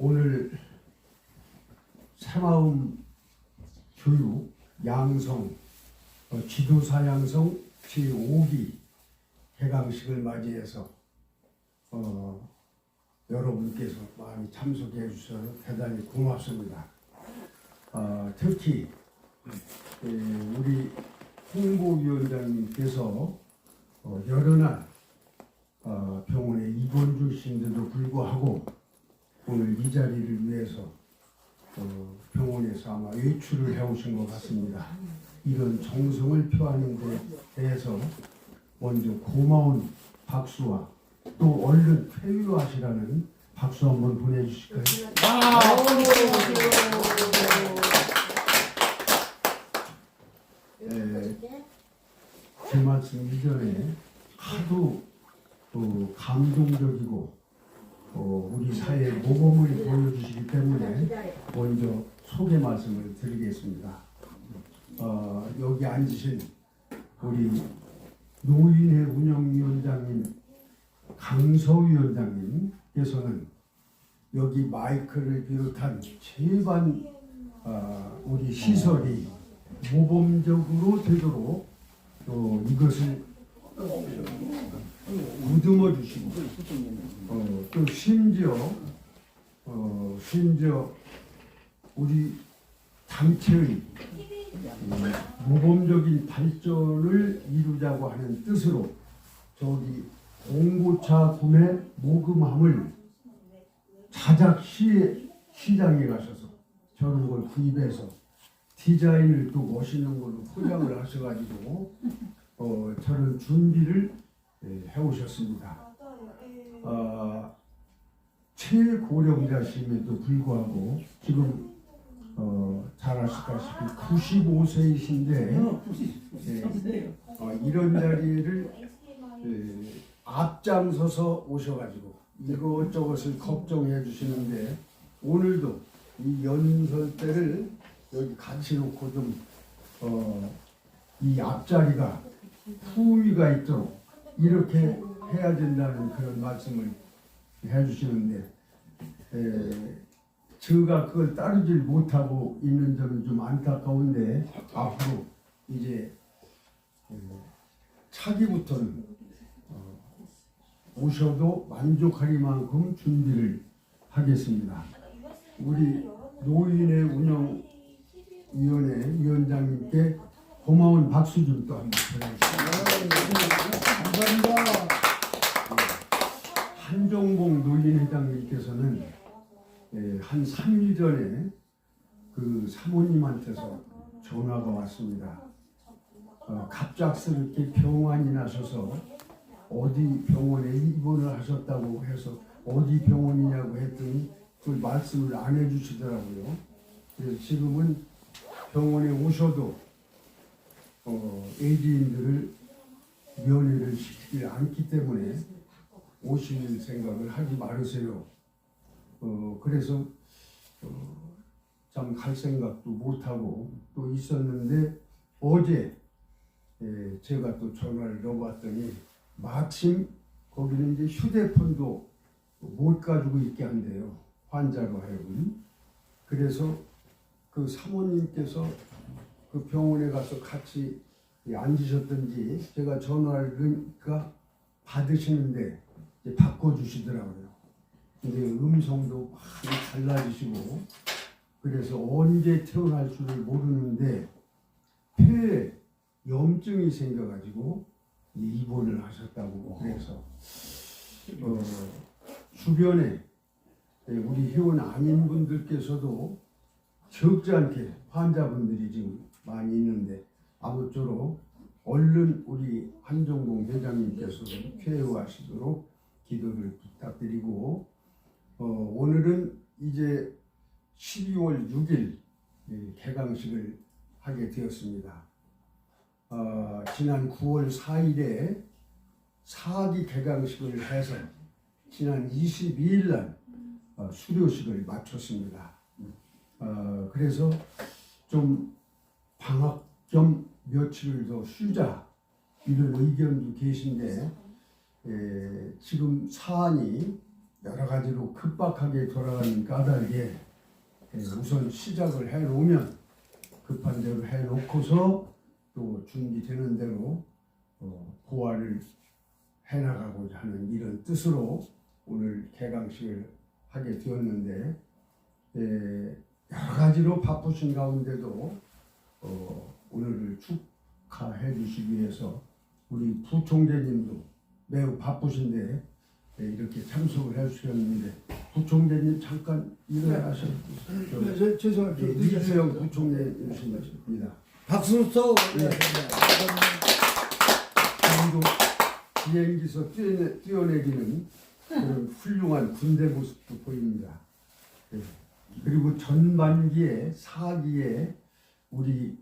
오늘 새마음 교육 양성 지도사 양성 제5기 개강식을 맞이해서 여러분께서 많이 참석해 주셔서 대단히 고맙습니다. 특히 우리 홍보위원장님께서 여러 날 병원에 입원 중이신데도 불구하고 오늘 이 자리를 위해서 병원에서 아마 외출을 해오신 것 같습니다. 이런 정성을 표하는 데 대해서 먼저 고마운 박수와 또 얼른 쾌유하시라는 박수 한번 보내주실까요? 제 말씀 이전에 하도 감동적이고 우리 사회의 모범을 보여주시기 때문에 먼저 소개 말씀을 드리겠습니다. 여기 앉으신 우리 노인회 운영위원장님 강서위원장님께서는 여기 마이크를 비롯한 제반 우리 시설이 모범적으로 되도록 이것을 무듬어 주시고 또 심지어 우리 단체의 모범적인 발전을 이루자고 하는 뜻으로 저기 공고차 구매 모금함을 자작 시장에 가셔서 저런 걸 구입해서 디자인을 또 멋있는 걸로 포장을 하셔가지고 저런 준비를 해오셨습니다. 최고령자심에도 불구하고 지금 잘 아시다시피 95세이신데 이런 자리를 앞장서서 오셔가지고 이것저것을 걱정해 주시는데 오늘도 이 연설대를 여기 같이 놓고 좀 이 앞자리가 후위가 있도록 이렇게 해야 된다는 그런 말씀을 해주시는데 제가 그걸 따르질 못하고 있는 점이 좀 안타까운데 앞으로 이제 차기부터는 오셔도 만족하리만큼 준비를 하겠습니다. 우리 노인의 운영위원회 위원장님께 고마운 박수 좀 또 한번 보내주십시오. 감사합니다. 한종봉 노인회장님께서는 한 3일 전에 그 사모님한테서 전화가 왔습니다. 갑작스럽게 병환이 나셔서 어디 병원에 입원을 하셨다고 해서 어디 병원이냐고 했더니 그 말씀을 안 해주시더라고요. 그래서 지금은 병원에 오셔도 애지인들을 면회를 시키지 않기 때문에 오실 생각을 하지 말으세요. 그래서 참 갈 생각도 못하고 또 있었는데 어제 제가 또 전화를 넣어봤더니 마침 거기는 이제 휴대폰도 못 가지고 있게 한대요. 환자로 하여금. 그래서 그 사모님께서 그 병원에 가서 같이 앉으셨던지 제가 전화를 넣으니까 받으시는데 이제 바꿔주시더라고요. 근데 음성도 많이 달라지시고 그래서 언제 태어날 줄을 모르는데 폐에 염증이 생겨가지고 입원을 하셨다고 그래서 주변에 우리 회원 아닌 분들께서도 적지 않게 환자분들이 지금 많이 있는데 아무쪼록 얼른 우리 한종봉 회장님께서도 쾌유하시도록 기도를 부탁드리고 오늘은 이제 12월 6일 개강식을 하게 되었습니다. 지난 9월 4일에 4기 개강식을 해서 지난 22일 날 수료식을 마쳤습니다. 그래서 좀 방학 겸 며칠을 더 쉬자 이런 의견도 계신데 지금 사안이 여러 가지로 급박하게 돌아가는 까닭에 우선 시작을 해놓으면 급한 대로 해놓고서 또 준비되는 대로 고화를 해나가고자 하는 이런 뜻으로 오늘 개강식을 하게 되었는데 여러 가지로 바쁘신 가운데도 오늘을 축하해 주시기 위해서 우리 부총재님도 매우 바쁘신데 이렇게 참석을 해주셨는데 부총재님 잠깐 일어나셔서 죄송합니다. 이수영 부총재님이십니다. 박수 쳐. 네. 지금도 비행기에서 뛰어내리는 그런 훌륭한 군대 모습도 보입니다. 네. 그리고 전반기에 4기에 우리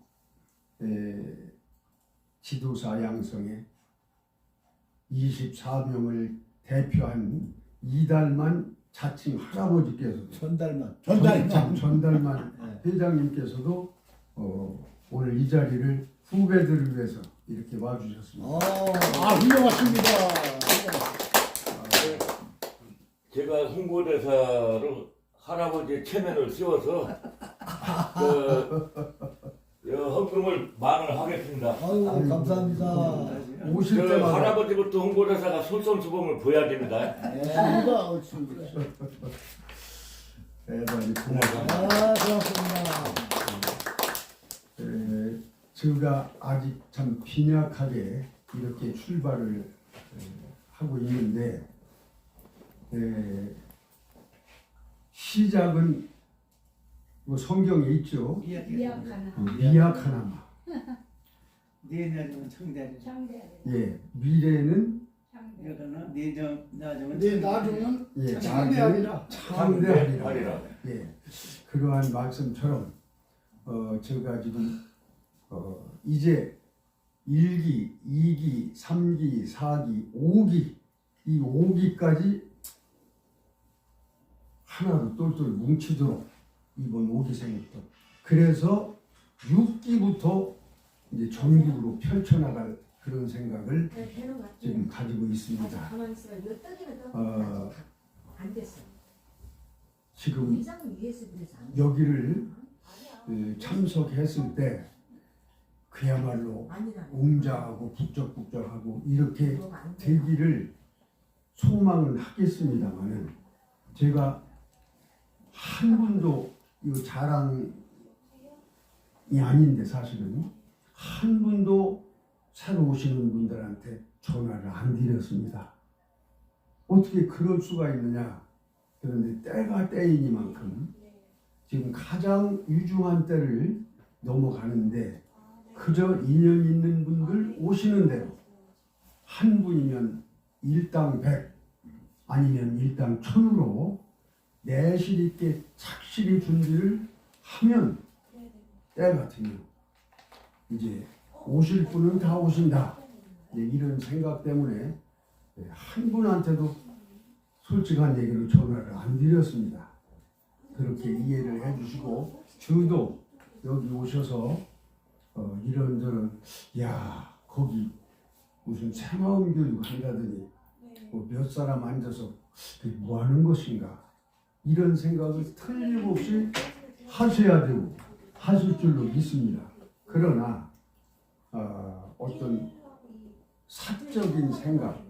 지도사 양성에 24명을 대표한 이달만 자칭 할아버지께서도 전달만 회장님께서도 오늘 이 자리를 후배들을 위해서 이렇게 와주셨습니다. 훌륭하십니다. 제가 홍보대사로 할아버지 체면을 씌워서 헌금을 만원 하겠습니다. 아유, 감사합니다. 오실 저 때마다 할아버지부터 홍보대사가 솔선수범을 보여야 됩니다. 대단히 고맙습니다. 고맙습니다. 제가 아직 참 빈약하게 이렇게 출발을 하고 있는데 시작은 뭐 성경에 있죠. 미약하나마. 내년은 청대하리. 예, 미래는 나중은 예, 창대하리라. 창대하리라. 예, 그러한 말씀처럼 제가 지금 이제 1기, 2기, 3기, 4기, 5기 이 5기까지 하나로 똘똘 뭉치도록 이번 5기생부터 그래서 6기부터 이제 전국으로 펼쳐나갈 그런 생각을 지금 가지고 있습니다. 지금 여기를 참석했을 때 그야말로 웅장하고 북적북적하고 이렇게 되기를 소망은 하겠습니다만은 제가 한 분도 이 자랑이 아닌데 사실은 한 분도 새로 오시는 분들한테 전화를 안 드렸습니다. 어떻게 그럴 수가 있느냐. 그런데 때가 때이니만큼 지금 가장 유중한 때를 넘어가는데 그저 인연 있는 분들 오시는 대로 한 분이면 일당 100 아니면 일당 1000으로 내실 있게 착실히 준비를 하면 때 같으면 이제 오실 분은 다 오신다. 이런 생각 때문에 한 분한테도 솔직한 얘기로 전화를 안 드렸습니다. 그렇게 이해를 해주시고 저도 여기 오셔서 이런저런 야 거기 무슨 새마음 교육 한다더니 뭐 몇 사람 앉아서 뭐 하는 것인가 이런 생각을 틀림없이 하셔야 되고 하실 줄로 믿습니다. 그러나 어떤 사적인 생각,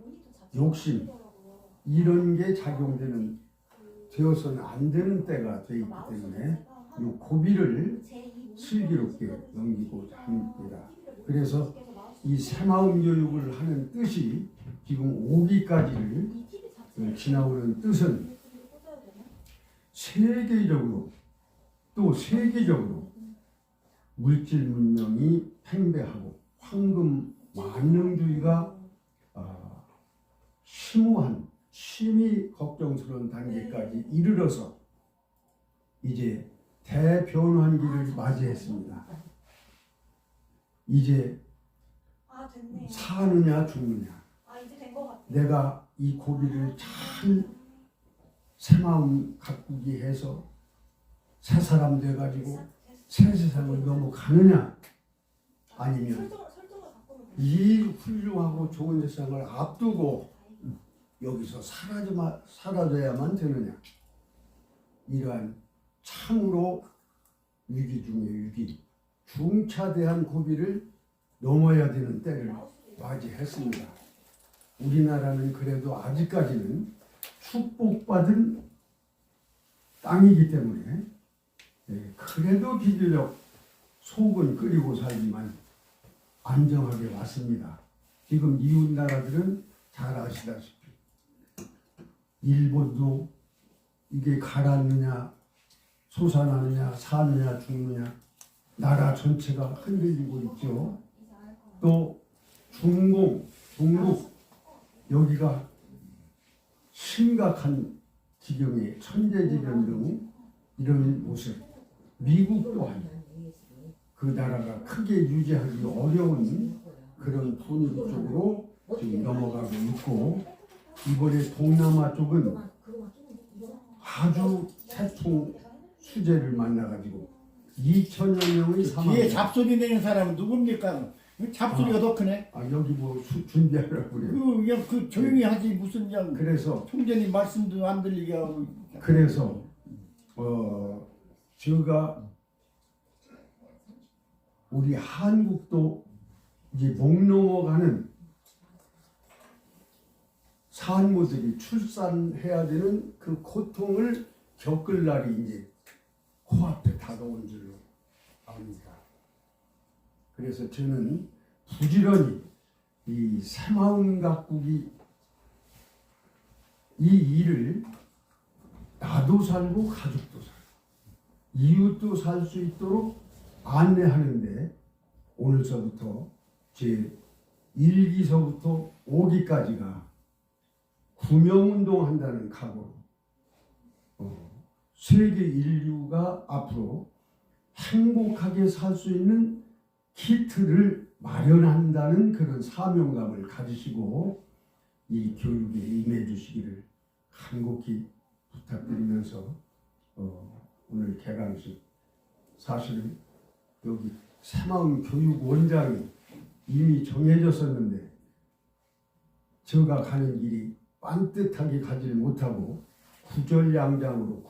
욕심 이런 게 작용되는 되어서는 안 되는 때가 되어 있기 때문에 이 고비를 슬기롭게 넘기고자 합니다. 그래서 이 새마음 교육을 하는 뜻이 지금 5기까지를 지나오는 뜻은 세계적으로 또 세계적으로 물질 문명이 팽배하고 황금 만능주의가 심오한 심히 걱정스러운 단계까지 이르러서 이제 대변환기를 맞이했습니다. 이제 사느냐 죽느냐 내가 이 고비를 잘 새마음 가꾸기 해서 새 사람 돼가지고 새 세상을 넘어가느냐 아니면 이 훌륭하고 좋은 세상을 앞두고 여기서 사라져야만 되느냐. 이러한 참으로 위기 중의 위기, 중차대한 고비를 넘어야 되는 때를 맞이했습니다. 우리나라는 그래도 아직까지는 축복받은 땅이기 때문에 그래도 비교적 속은 끓이고 살지만 안정하게 왔습니다. 지금 이웃 나라들은 잘 아시다시피 일본도 이게 가라앉느냐 솟아나느냐 사느냐 죽느냐 나라 전체가 흔들리고 있죠. 또 중국 여기가 심각한 지경의 천재지변 등 이런 모습. 미국 또한 그 나라가 크게 유지하기 어려운 그런 분위기 쪽으로 지금 넘어가고 있고, 이번에 동남아 쪽은 아주 태풍 수재를 만나가지고 2천여 명의 사망. 뒤에 잡소리 내는 사람은 누굽니까? 잡소리가 더 크네. 여기 뭐 준비하라고 그래요. 그냥 그 조용히 하지 무슨 그냥 그래서 총재님 말씀도 안 들리게 하고. 그래서 제가 우리 한국도 이제 목 넘어가는 산모들이 출산해야 되는 그 고통을 겪을 날이 이제 코앞에 다가온 줄로 압니다. 그래서 저는 부지런히 이 새마을 각국이 이 일을 나도 살고 가족도 살고 이웃도 살 수 있도록 안내하는데 오늘서부터 제 1기서부터 5기까지가 구명운동 한다는 각오로 세계 인류가 앞으로 행복하게 살 수 있는 키트를 마련한다는 그런 사명감을 가지시고 이 교육에 임해 주시기를 간곡히 부탁드리면서 오늘 개강식, 사실은 여기 새마을 교육원장이 이미 정해졌었는데 제가 가는 길이 반듯하게 가지를 못하고 구절양장으로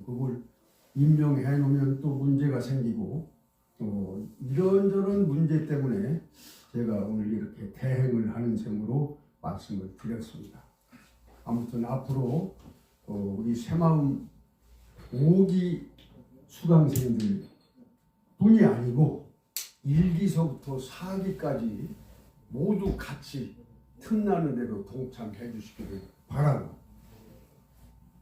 그걸 임명해 놓으면 또 문제가 생기고 이런저런 문제 때문에 제가 오늘 이렇게 대행을 하는 셈으로 말씀을 드렸습니다. 아무튼 앞으로 우리 새마을 5기 수강생들 뿐이 아니고 1기서부터 4기까지 모두 같이 틈나는 대로 동참해 주시기를 바라고,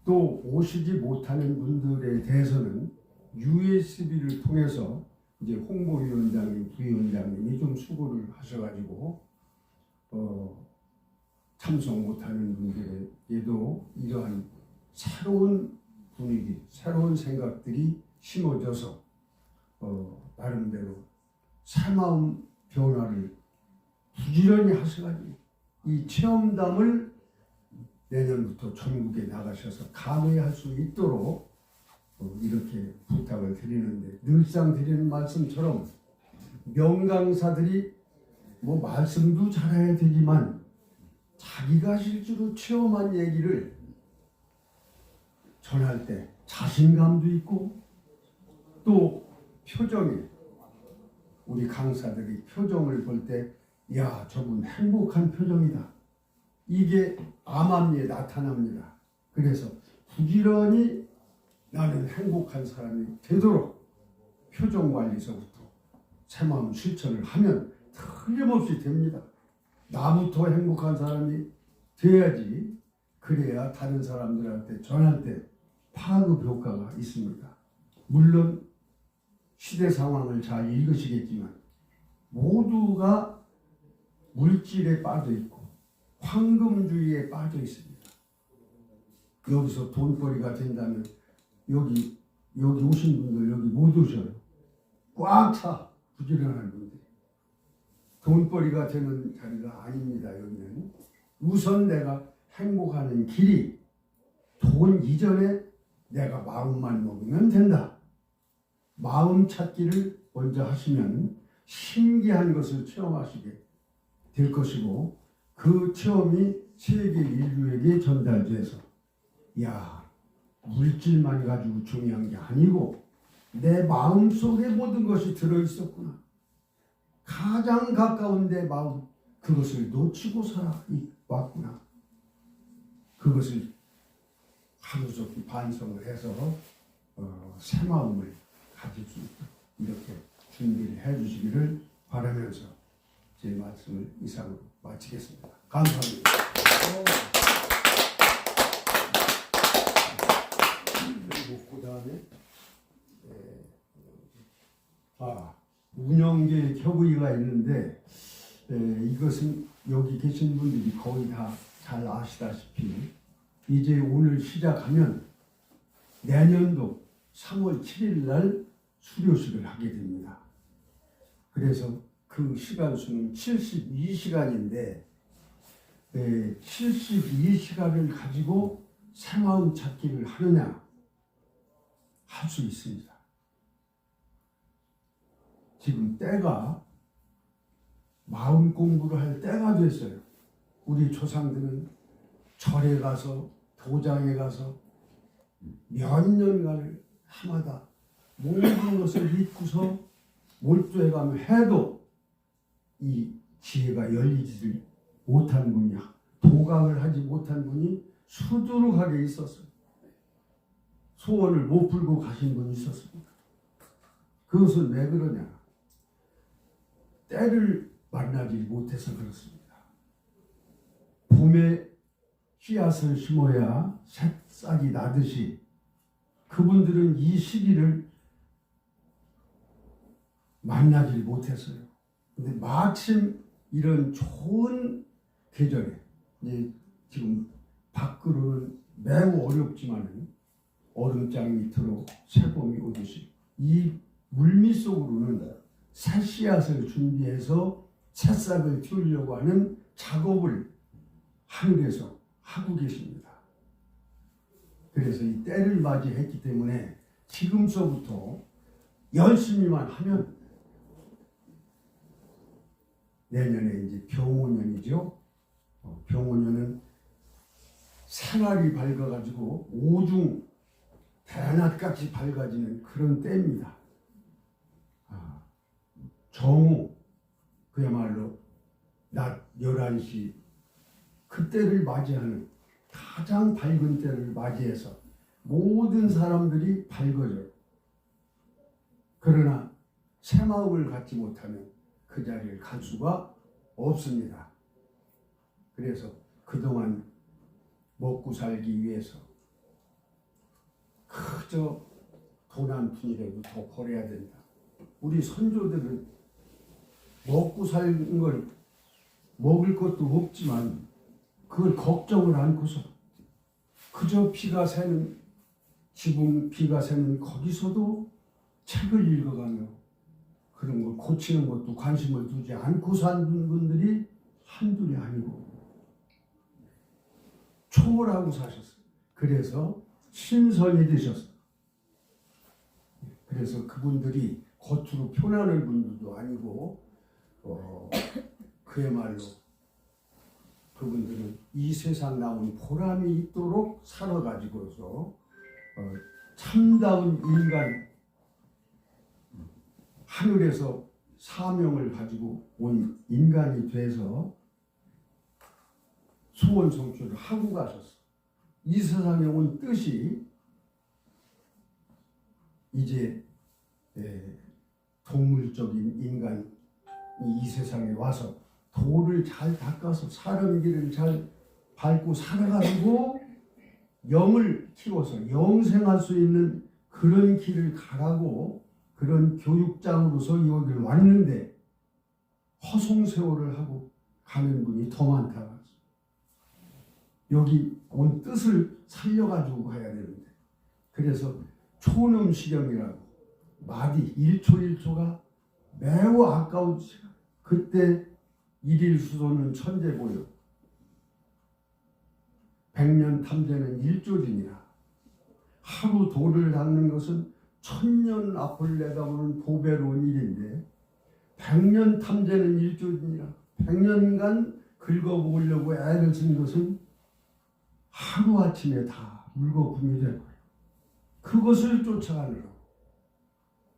또 오시지 못하는 분들에 대해서는 USB를 통해서 이제 홍보위원장님, 부위원장님이 좀 수고를 하셔가지고 참석 못하는 분들에게도 이러한 새로운 분위기, 새로운 생각들이 심어져서 나름대로 새마음 변화를 부지런히 하셔가지고 이 체험담을 내년부터 전국에 나가셔서 감회할 수 있도록 이렇게 부탁을 드리는데, 늘상 드리는 말씀처럼 명강사들이 뭐 말씀도 잘해야 되지만 자기가 실제로 체험한 얘기를 전할 때 자신감도 있고, 또 표정이, 우리 강사들이 표정을 볼 때 야, 저분 행복한 표정이다, 이게 암암리에 나타납니다. 그래서 부지런히 나는 행복한 사람이 되도록 표정 관리서부터 새마음 실천을 하면 틀림없이 됩니다. 나부터 행복한 사람이 돼야지, 그래야 다른 사람들한테 전할 때 파급 효과가 있습니다. 물론 시대 상황을 잘 읽으시겠지만 모두가 물질에 빠져 있고 황금주의에 빠져 있습니다. 여기서 돈벌이가 된다면 여기 오신 분들 여기 못 오셔요. 꽉 차, 부지런한 분들. 돈벌이가 되는 자리가 아닙니다. 여기는 우선 내가 행복하는 길이 돈 이전에 내가 마음만 먹으면 된다. 마음 찾기를 먼저 하시면 신기한 것을 체험하시게 될 것이고, 그 체험이 세계 인류에게 전달돼서 야, 물질만 가지고 중요한 게 아니고 내 마음속에 모든 것이 들어있었구나. 가장 가까운 내 마음, 그것을 놓치고 살아왔구나. 그것을 하루속히 반성을 해서 새 마음을 가질 수 있도록 이렇게 준비를 해 주시기를 바라면서 제 말씀을 이상으로 마치겠습니다. 감사합니다. 그리고 그 다음에 운영계 협의가 있는데 이것은 여기 계신 분들이 거의 다 잘 아시다시피 이제 오늘 시작하면 내년도 3월 7일 날 수료식을 하게 됩니다. 그래서 그 시간수는 72시간인데 72시간을 가지고 새마음 찾기를 하느냐 할 수 있습니다. 지금 때가 마음 공부를 할 때가 됐어요. 우리 조상들은 절에 가서 도장에 가서 몇 년간을 해마다 모든 것을 믿고서 몰두해 가면 해도 이 지혜가 열리지를 못한 분이, 도감을 하지 못한 분이 수두룩하게 있었어요. 소원을 못 풀고 가신 분이 있었습니다. 그것은 왜 그러냐? 때를 만나지 못해서 그렇습니다. 봄에 씨앗을 심어야 새싹이 나듯이 그분들은 이 시기를 만나지 못했어요. 근데 마침 이런 좋은 계절에 이제 지금 밖으로는 매우 어렵지만은 얼음장 밑으로 새봄이 오듯이 이 물밑 속으로는 새 씨앗을 준비해서 새싹을 키우려고 하는 작업을 하늘에서 하고 계십니다. 그래서 이 때를 맞이했기 때문에 지금서부터 열심히만 하면 내년에 이제 병오년이죠. 병오년은 새날이 밝아가지고 오중 대낮같이 밝아지는 그런 때입니다. 정오, 그야말로 낮 11시 그때를 맞이하는 가장 밝은 때를 맞이해서 모든 사람들이 밝아져요. 그러나 새 마음을 갖지 못하면 그 자리를 갈 수가 없습니다. 그래서 그동안 먹고 살기 위해서 그저 돈 한 푼이라도 더 벌어야 된다. 우리 선조들은 먹고 사는 걸 먹을 것도 없지만 그걸 걱정을 않고서 그저 피가 새는 지붕 피가 새는 거기서도 책을 읽어가며 그런 걸 고치는 것도 관심을 두지 않고 사는 분들이 한둘이 아니고 초월하고 사셨어요. 그래서 신선이 되셨어요. 그래서 그분들이 겉으로 표현하는 분들도 아니고 그야말로 그분들은 이 세상 나온 보람이 있도록 살아가지고서 참다운 인간, 하늘에서 사명을 가지고 온 인간이 돼서 소원 성취를 하고 가셨어. 이 세상에 온 뜻이 이제 동물적인 인간이 이 세상에 와서 도를 잘 닦아서 사람 길을 잘 밟고 살아가지고 영을 키워서 영생할 수 있는 그런 길을 가라고 그런 교육장으로서 여기를 왔는데 허송세월을 하고 가는 분이 더 많다. 여기 온 뜻을 살려가지고 가야 되는데 그래서 초놈시경이라고 마디 1초 1초가 매우 아까운 시간. 그때 일일수소는 천재보여 100년 탐재는 일조진이라 하루 도를 닦는 것은 1000년 앞을 내다보는 보배로운 일인데 100년 탐재는 일조진이라 100년간 긁어보려고 애를 쓴 것은 하루아침에 다 물거품이 될 거예요. 그것을 쫓아가느라고.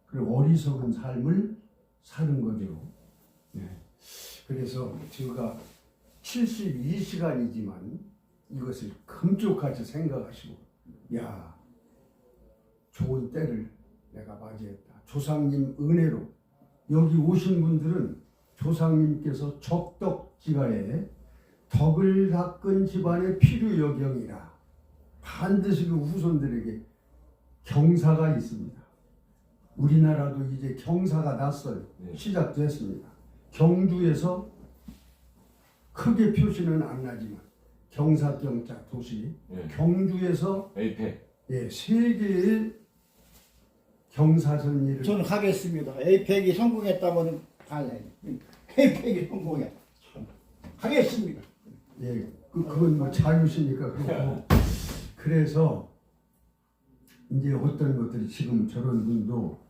그리고 어리석은 삶을 사는 거죠. 네. 그래서 제가 72시간이지만 이것을 금쪽같이 생각하시고, 야, 좋은 때를 내가 맞이했다. 조상님 은혜로 여기 오신 분들은 조상님께서 적덕지가에 덕을 닦은 집안의 필요여경이라 반드시 그 후손들에게 경사가 있습니다. 우리나라도 이제 경사가 났어요. 네. 시작됐습니다. 경주에서 크게 표시는 안 나지만 경사경자 도시 네. 경주에서 에이펙. 예, 세계의 경사선리를 저는 하겠습니다. 에이펙이 성공했다면 가야 에이펙이 성공해. 하겠습니다. 예, 그건 뭐 자유시니까 그렇고 그래서 이제 어떤 것들이 지금 저런 분도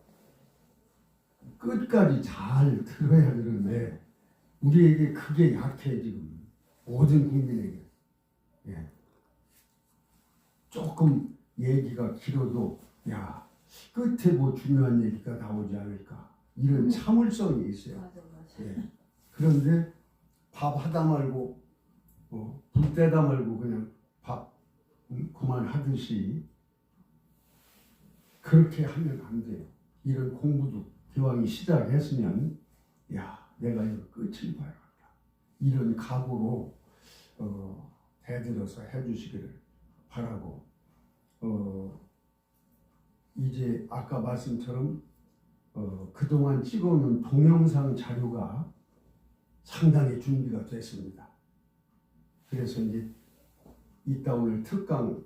끝까지 잘 들어야 되는데 우리에게 그게 약해 지금 모든 국민에게. 예. 조금 얘기가 길어도 야 끝에 뭐 중요한 얘기가 나오지 않을까 이런 참을성이 있어요. 맞아. 예. 그런데 밥 하다 말고 불 떼다 말고 그냥 밥 그만하듯이 그렇게 하면 안 돼요. 이런 공부도 기왕이 시작했으면 야 내가 이거 끝을 봐야겠다. 이런 각오로 대들어서 해주시기를 바라고 이제 아까 말씀처럼 그동안 찍어놓은 동영상 자료가 상당히 준비가 됐습니다. 그래서 이제 이따 오늘 특강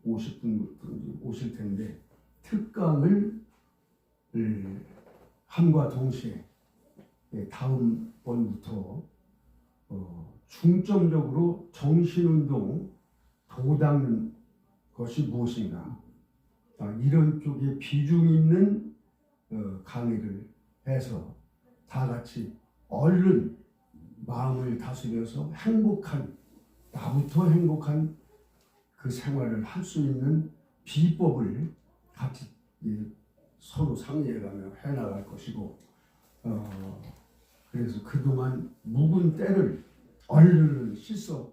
50분 오실 텐데 특강을 함과 동시에 다음 번부터 중점적으로 정신운동 도닦는 것이 무엇인가 이런 쪽에 비중 있는 강의를 해서 다 같이 얼른 마음을 다스려서 행복한 나부터 행복한 그 생활을 할 수 있는 비법을 같이 서로 상의해가며 해나갈 것이고 그래서 그동안 묵은 때를 얼른 씻어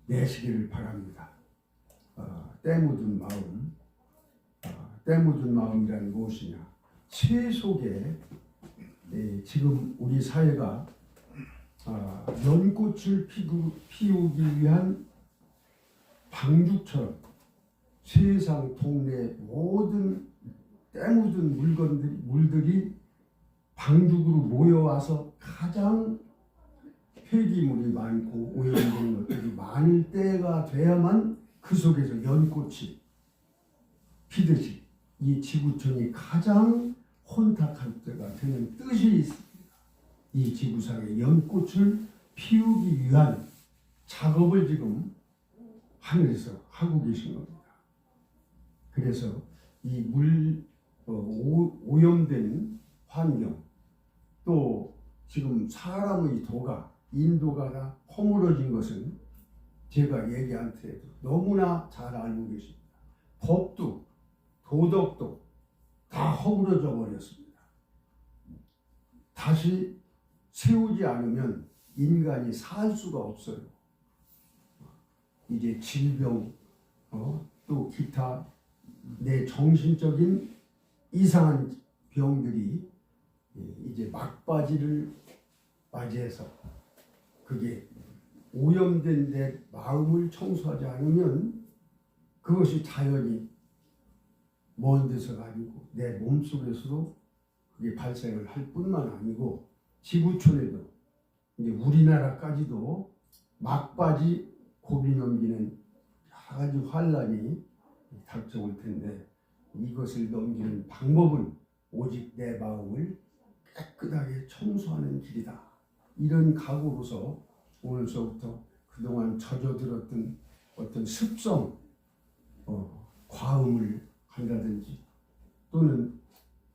내시기를 바랍니다. 때 묻은 마음, 때 묻은 마음이란 무엇이냐? 새 속에 지금 우리 사회가 연꽃을 피우기 위한 방죽처럼 세상 동네 모든 때 묻은 물들이 방죽으로 모여와서 가장 폐기물이 많고 오염된 것들이 많을 때가 돼야만 그 속에서 연꽃이 피듯이 이 지구촌이 가장 혼탁할 때가 되는 뜻이 있습니다. 이 지구상에 연꽃을 피우기 위한 작업을 지금 하늘에서 하고 계신 겁니다. 그래서 이 물 오염된 환경 또 지금 사람의 도가 인도가 다 허물어진 것은 제가 얘기한 때에도 너무나 잘 알고 계십니다. 법도 도덕도 다 허물어져 버렸습니다. 다시 세우지 않으면 인간이 살 수가 없어요. 이제 질병 또 기타 내 정신적인 이상한 병들이 이제 막바지를 맞이해서 그게 오염된 내 마음을 청소하지 않으면 그것이 자연히 먼 데서 아니고 내 몸속에서도 그게 발생을 할 뿐만 아니고 지구촌에도 이제 우리나라까지도 막바지 고비 넘기는 여러 가지 환란이 닥쳐올 텐데 이것을 넘기는 방법은 오직 내 마음을 깨끗하게 청소하는 길이다. 이런 각오로서 오늘서부터 그동안 젖어들었던 어떤 습성, 과음을 한다든지 또는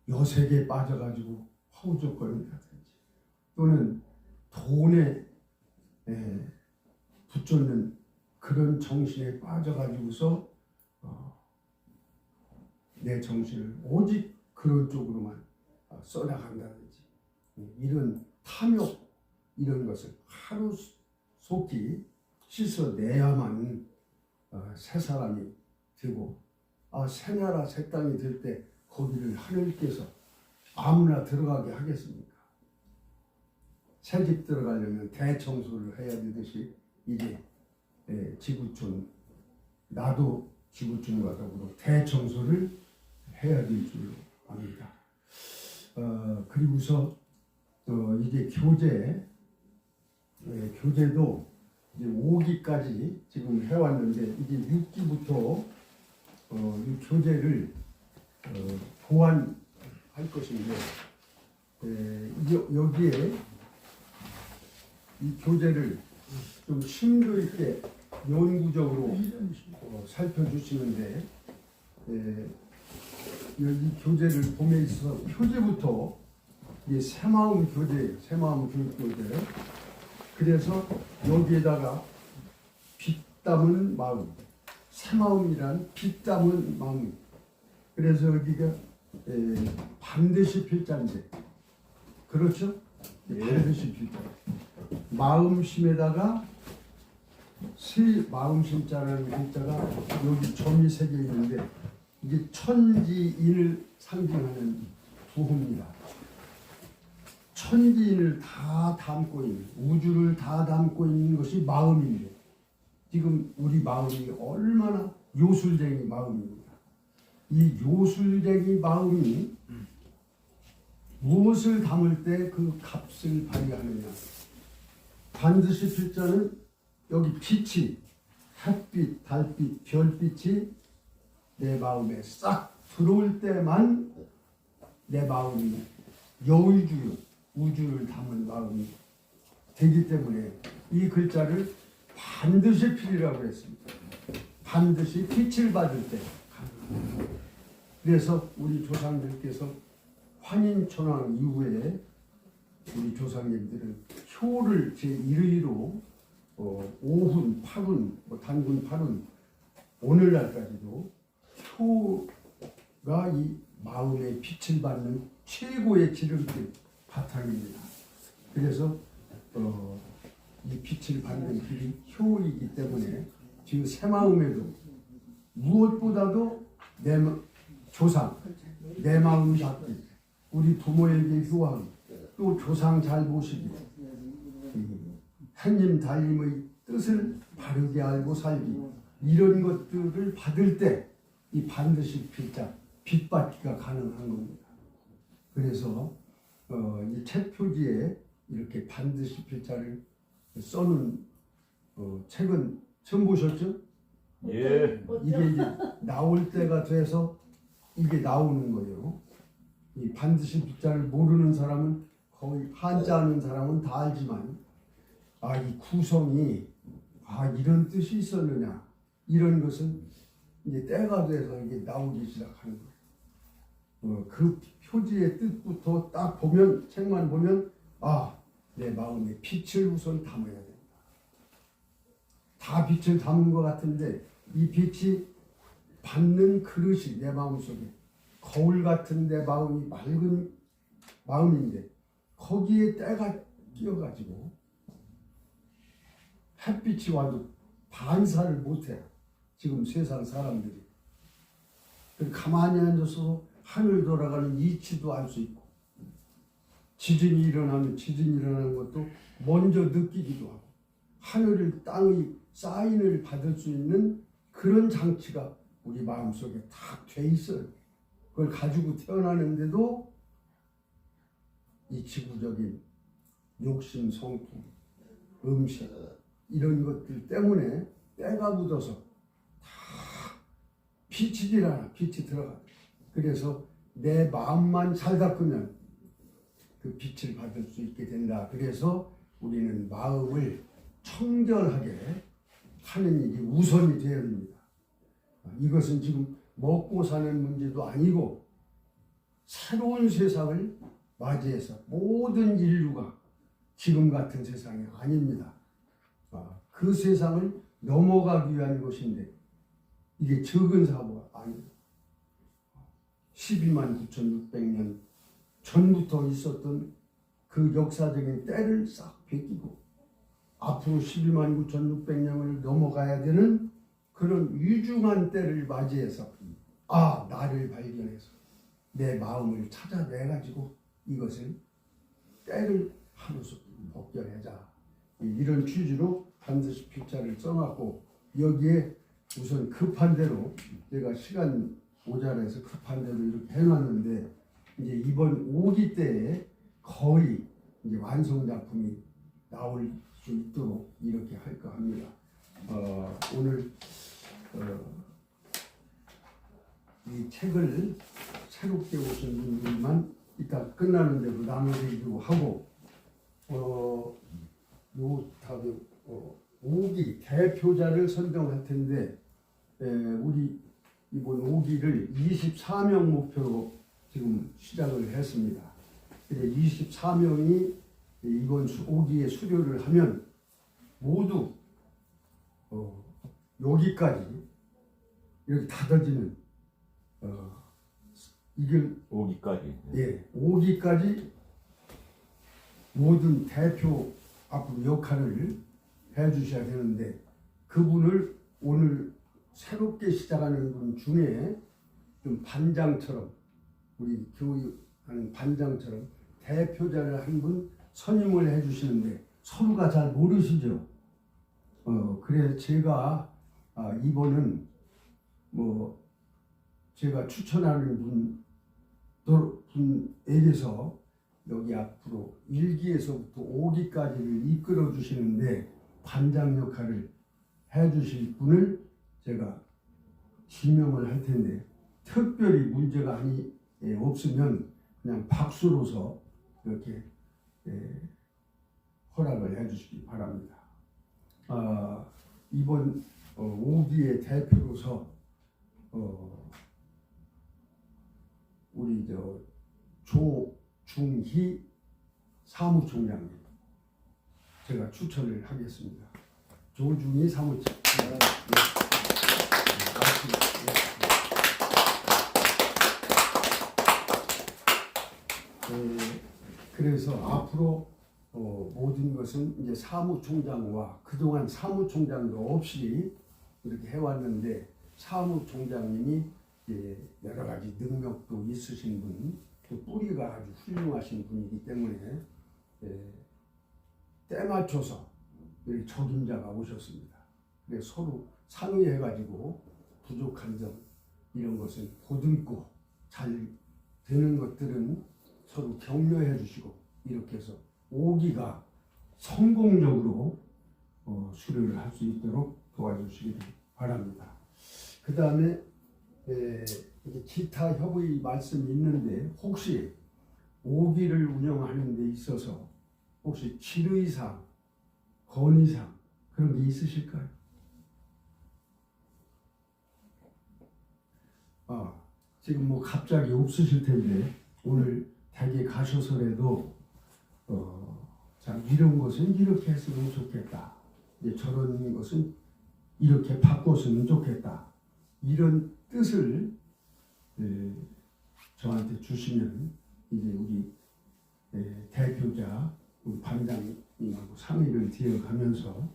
여색에 빠져가지고 허우적거린다든지 또는 돈에 붙잡는 그런 정신에 빠져가지고서 내 정신을 오직 그런 쪽으로만 써나간다든지 이런 탐욕 이런 것을 하루속히 씻어내야만 새 사람이 되고 새 나라 새 땅이 될 때 거기를 하늘께서 아무나 들어가게 하겠습니까? 새 집 들어가려면 대청소를 해야 되듯이 이제 지구촌 나도 지구촌과 더불어 대청소를 해야 될 줄로 압니다. 그리고서 이게 교재도 이제 5기까지 지금 해왔는데 이제 6기부터 이 교재를 보완할 것인데 여기에 이 교재를 좀 심도 있게 연구적으로 살펴주시는데 이 교재를 봄에 있어서 표지부터 이게 새마음 교재, 새마음 교육 교재. 그래서 여기에다가 빛 담은 마음, 새마음이란 빛 담은 마음. 그래서 여기가 반드시 필자인데, 그렇죠? 반드시 필자. 마음심에다가 마음심자라는 글자가 여기 점이 새겨 있는데 이게 천지인을 상징하는 부호입니다. 천지인을 다 담고 있는, 우주를 다 담고 있는 것이 마음인데 지금 우리 마음이 얼마나 요술쟁이 마음입니다. 이 요술쟁이 마음이 무엇을 담을 때 그 값을 발휘하느냐. 반드시 필자는 여기 빛이, 햇빛, 달빛, 별빛이 내 마음에 싹 들어올 때만 내 마음이 여의주요 우주를 담은 마음이 되기 때문에 이 글자를 반드시 필이라고 했습니다. 반드시 빛을 받을 때. 그래서 우리 조상들께서 환인천왕 이후에 우리 조상님들은 효를 제1의로 오훈, 팔훈, 단군, 팔훈 오늘날까지도 효가 이 마음의 빛을 받는 최고의 지름길 바탕입니다. 그래서 이 빛을 받는 길이 효이기 때문에 지금 새마음에도 무엇보다도 내 조상, 내 마음 잡기, 우리 부모에게 효하기, 또 조상 잘 모시기, 하님 달님의 뜻을 바르게 알고 살기, 이런 것들을 받을 때 이 반드시 필자, 빛받기가 가능한 겁니다. 그래서 이 책 표지에 이렇게 반드시 필자를 써놓은 책은 처음 보셨죠? 예. 이게 이제 나올 때가 돼서 이게 나오는 거예요. 이 반드시 필자를 모르는 사람은 거의 한자 아는 사람은 다 알지만 이 구성이 이런 뜻이 있었느냐 이런 것은 이제 때가 돼서 이게 나오기 시작하는 거예요. 그 표지의 뜻부터 딱 보면 책만 보면 내 마음에 빛을 우선 담아야 된다. 다 빛을 담은 것 같은데 이 빛이 받는 그릇이 내 마음속에 거울 같은 내 마음이 맑은 마음인데 거기에 때가 끼어가지고 햇빛이 와도 반사를 못해. 지금 세상 사람들이. 가만히 앉아서 하늘 돌아가는 이치도 알 수 있고 지진이 일어나면 지진이 일어나는 것도 먼저 느끼기도 하고 하늘을 땅의 사인을 받을 수 있는 그런 장치가 우리 마음속에 다 돼 있어요. 그걸 가지고 태어나는데도 이 지구적인 욕심, 성품, 음식 이런 것들 때문에 때가 묻어서 다 빛이지라 빛이 들어가. 그래서 내 마음만 잘 닦으면 그 빛을 받을 수 있게 된다. 그래서 우리는 마음을 청결하게 하는 일이 우선이 되어야 됩니다. 이것은 지금 먹고 사는 문제도 아니고 새로운 세상을 맞이해서 모든 인류가 지금 같은 세상이 아닙니다. 그 세상을 넘어가기 위한 것인데 이게 적은 사고가 아니에요. 12만 9,600년 전부터 있었던 그 역사적인 때를 싹 베끼고 앞으로 12만 9,600년을 넘어가야 되는 그런 위중한 때를 맞이해서 나를 발견해서 내 마음을 찾아내가지고 이것을 때를 하루씩 벗겨내자, 이런 취지로 반드시 필자를 써놨고, 여기에 우선 급한 대로 제가 시간 모자라서 급한 대로 이렇게 해놨는데, 이제 이번 5기 때에 거의 이제 완성 작품이 나올 수 있도록 이렇게 할까 합니다. 오늘 이 책을 새롭게 오신 분들만 이따 끝나는 대로 나눠드리기로 하고, 답이 5기 대표자를 선정할 텐데, 우리 이번 5기를 24명 목표로 지금 시작을 했습니다. 24명이 이번 5기에 수료를 하면 모두 여기까지 이렇게 닫아지는 이걸 5기까지. 5기까지 모든 대표 앞으로 역할을 해주셔야 되는데, 그분을 오늘 새롭게 시작하는 분 중에 좀 반장처럼, 우리 교육하는 반장처럼 대표자를 한 분 선임을 해주시는데 서로가 잘 모르시죠. 그래서 제가 이번은 제가 추천하는 분에게서 여기 앞으로 1기에서부터 5기까지를 이끌어 주시는데 반장 역할을 해주실 분을 제가 지명을 할 텐데, 특별히 문제가 없으면 그냥 박수로서 이렇게 허락을 해주시기 바랍니다. 이번 5기의 대표로서 우리 조중희 사무총장님 제가 추천을 하겠습니다. 조중희 사무총장. 그래서 앞으로 모든 것은 이제 사무총장과, 그동안 사무총장도 없이 이렇게 해왔는데, 사무총장님이 여러 가지 능력도 있으신 분, 또 뿌리가 아주 훌륭하신 분이기 때문에 때 맞춰서 이렇게 적임자가 오셨습니다. 그래서 서로 상의해가지고 부족한 점, 이런 것은 보듬고 잘 되는 것들은 서로 격려해 주시고, 이렇게 해서 5기가 성공적으로 수료를 할 수 있도록 도와주시기 바랍니다. 그 다음에 기타 협의 말씀이 있는데, 혹시 5기를 운영하는 데 있어서 혹시 질의사항, 건의사항 그런 게 있으실까요? 지금 갑자기 없으실 텐데, 오늘 댁에 가셔서라도 자, 이런 것은 이렇게 했으면 좋겠다, 이제 저런 것은 이렇게 바꿨으면 좋겠다, 이런 뜻을 저한테 주시면 이제 우리 대표자 우리 반장님하고 상의를 되어가면서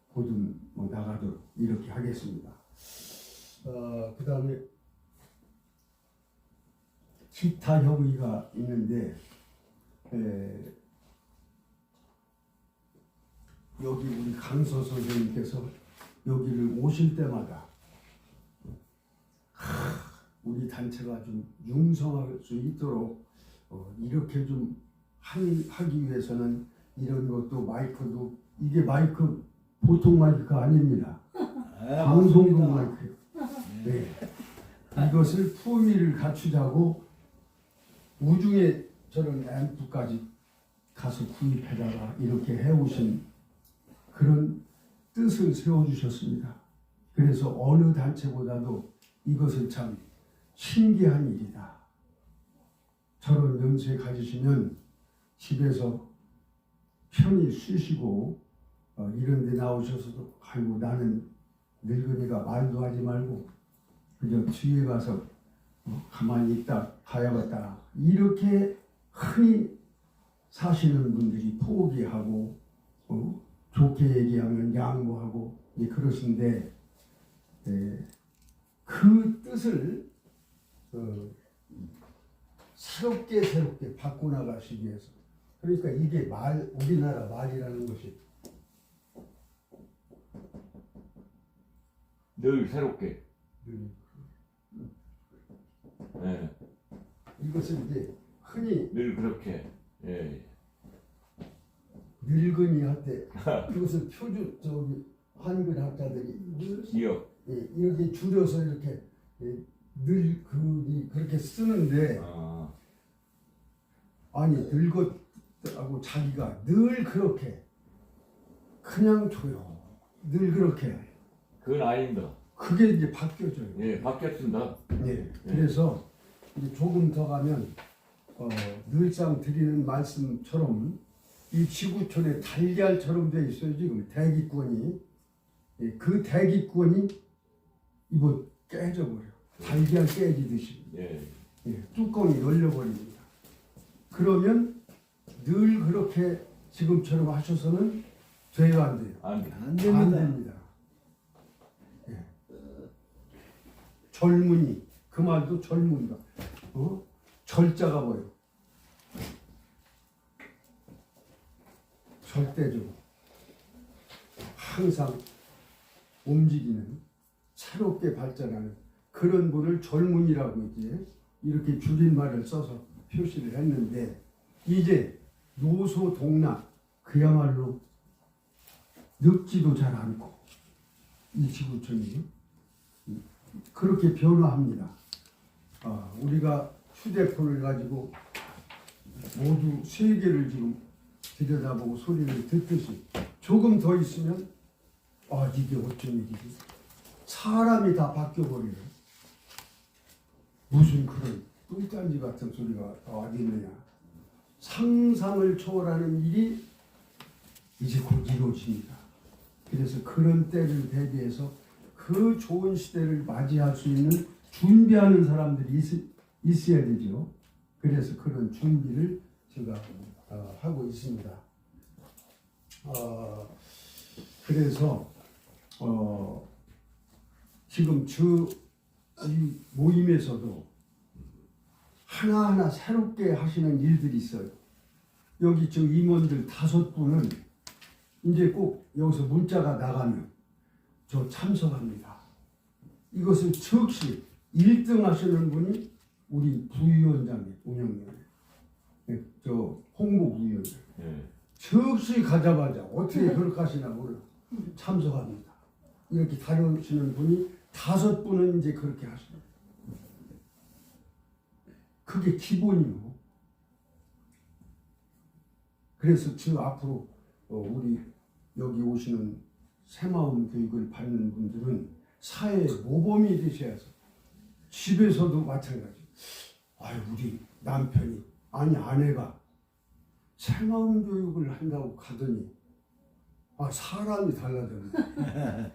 보듬 나가도록 이렇게 하겠습니다. 그 다음에 기타 협의가 있는데, 여기 우리 강서 선생님께서 여기를 오실 때마다 우리 단체가 좀 융성할 수 있도록 이렇게 좀 하기 위해서는 이런 것도, 마이크도, 이게 마이크 보통 마이크가 아닙니다. 방송국 마이크요. 이것을 품위를 갖추자고 우중에 저런 앰프까지 가서 구입해다가 이렇게 해오신 그런 뜻을 세워주셨습니다. 그래서 어느 단체보다도 이것은 참 신기한 일이다. 저런 연세 가지시면 집에서 편히 쉬시고 이런 데 나오셔서도 아이고 나는 늙은이가 말도 하지 말고 그저 뒤에 가서 가만히 있다 가야겠다 이렇게 흔히 사시는 분들이 포기하고 좋게 얘기하면 양보하고 그러신데 그 뜻을 새롭게 바꿔나가시기 위해서 그러니까 이게 우리나라 말이라는 것이 늘 새롭게. 예. 이것을 이제 흔히 늘 그렇게. 예. 늙은이 할때 그것을 한글 학자들이 기억. 이렇게 줄여서 이렇게 늙은이 그렇게 쓰는데 아니 늙었다고 자기가 늘 그렇게 그냥 줘요. 늘 그렇게 그건 아닙니다. 그게 이제 바뀌어져요. 예, 바뀌었습니다. 예. 그래서 이제 조금 더 가면 늘상 드리는 말씀처럼 이 지구촌에 달걀처럼 돼 있어요. 지금 대기권이 그 대기권이 이거 깨져버려. 달걀 깨지듯이 뚜껑이 열려버립니다. 그러면 늘 그렇게 지금처럼 하셔서는 돼요, 안 돼요? 안 돼. 안 됩니다. 안 됩니다. 젊은이 그 말도 젊은이가 절자가 뭐예요? 절대적으로 항상 움직이는 새롭게 발전하는 그런 분을 젊은이라고 이렇게 줄임말을 써서 표시를 했는데 이제 요소동락 그야말로 늙지도 잘 않고 이 지구촌이 그렇게 변화합니다. 우리가 휴대폰을 가지고 모두 세계를 지금 들여다보고 소리를 듣듯이 조금 더 있으면 이게 어쩐 일이지? 사람이 다 바뀌어버려요. 무슨 그런 뚱딴지 같은 소리가 어디 있느냐. 상상을 초월하는 일이 이제 곧 이루어집니다. 그래서 그런 때를 대비해서 그 좋은 시대를 맞이할 수 있는 준비하는 사람들이 있어야 되죠. 그래서 그런 준비를 제가 하고 있습니다. 그래서 지금 이 모임에서도 하나하나 새롭게 하시는 일들이 있어요. 여기 지금 임원들 5분은 이제 꼭 여기서 문자가 나가면 저 참석합니다. 이것을 즉시 1등 하시는 분이 우리 부위원장님, 운영위원, 저 홍보 부위원장. 즉시 가자마자 어떻게 그렇게 하시나 몰라 참석합니다. 이렇게 다루시는 분이 5분은 이제 그렇게 하시는. 그게 기본이요. 그래서 저 앞으로 우리 여기 오시는 새마음 교육을 받는 분들은 사회의 모범이 되셔야 해서 집에서도 마찬가지. 우리 남편이 아내가 새마음 교육을 한다고 가더니 사람이 달라졌네.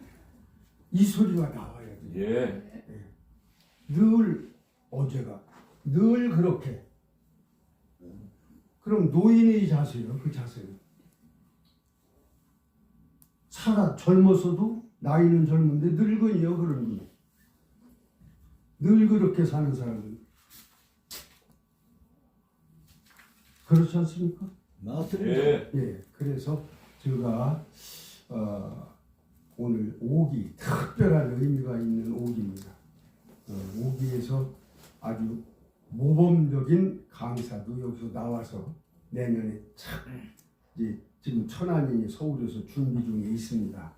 이 소리가 나와야 돼요. 늘 어제가 늘 그렇게. 그럼 노인의 자세요. 그 자세는 젊었어도 나이는 젊은데 늙은이요 그런 분. 늘 그렇게 사는 사람은 그렇지 않습니까? 맞습니다. 그래서 제가 오늘 5기 특별한 의미가 있는 5기입니다. 5기에서 아주 모범적인 강사도 여기서 나와서 내년에 지금 천안이 서울에서 준비 중에 있습니다.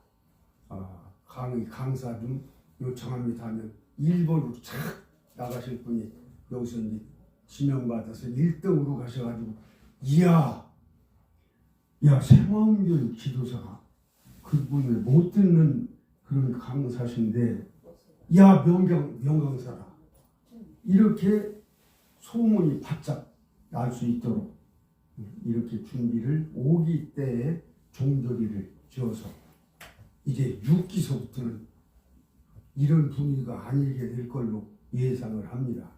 강사 좀 요청합니다 하면 일본으로 착 나가실 분이 여기서 이제 지명받아서 1등으로 가셔가지고 이야 새마음교육 지도사가 그분을 못 듣는 그런 강사신데 명강사라 이렇게 소문이 바짝 날 수 있도록 이렇게 준비를 5기 때에 종조리를 지어서 이제 6기서부터는 이런 분위기가 아니게 될 걸로 예상을 합니다.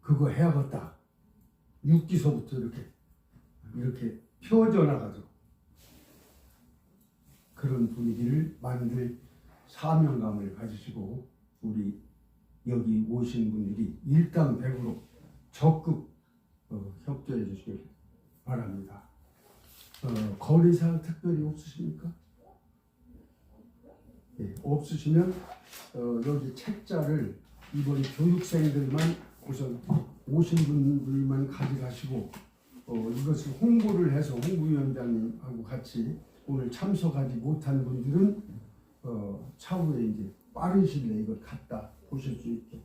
그거 해야겠다. 6기서부터 이렇게 펴져 나가도록 그런 분위기를 만들 사명감을 가지시고 우리 여기 오신 분들이 일당백으로 적극 협조해 주시길 바랍니다. 거리사항 특별히 없으십니까? 예, 없으시면 여기 책자를 이번 교육생들만 우선 오신 분들만 가져가시고 이것을 홍보를 해서 홍보위원장님하고 같이 오늘 참석하지 못한 분들은 차후에 이제 빠른 시일 내에 이걸 갖다 보실 수 있게.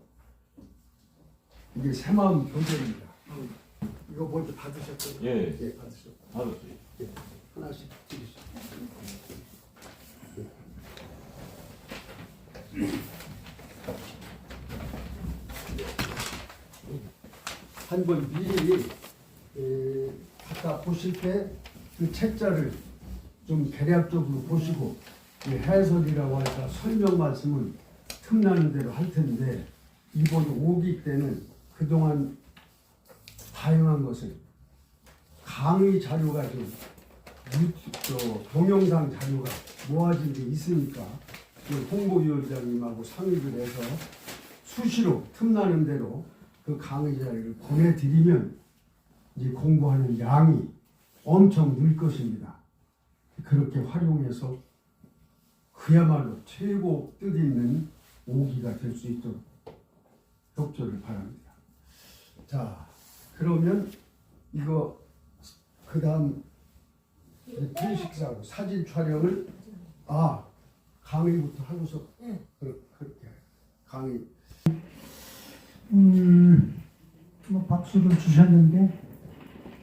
이게 새마음 교재입니다. 이거 먼저 받으셨죠? 예. 예, 받으셨죠. 받았어요. 예, 하나씩 드리시죠. 한번 미리 갖다 보실 때 그 책자를 좀 대략적으로 보시고 해설이라고 할까 설명 말씀은 틈나는 대로 할 텐데 이번 5기 때는 그동안 다양한 것을 강의 자료가 좀 동영상 자료가 모아진 게 있으니까 홍보위원장님하고 상의를 해서 수시로 틈나는 대로 그 강의 자료를 보내드리면 이제 공부하는 양이 엄청 늘 것입니다. 그렇게 활용해서 그야말로 최고 뜻있는 5기가 될 수 있도록 협조를 바랍니다. 자, 그러면 이거 그 다음 회식사하고 사진 촬영을 강의부터 하고서 그렇게 강의. 뭐 박수를 주셨는데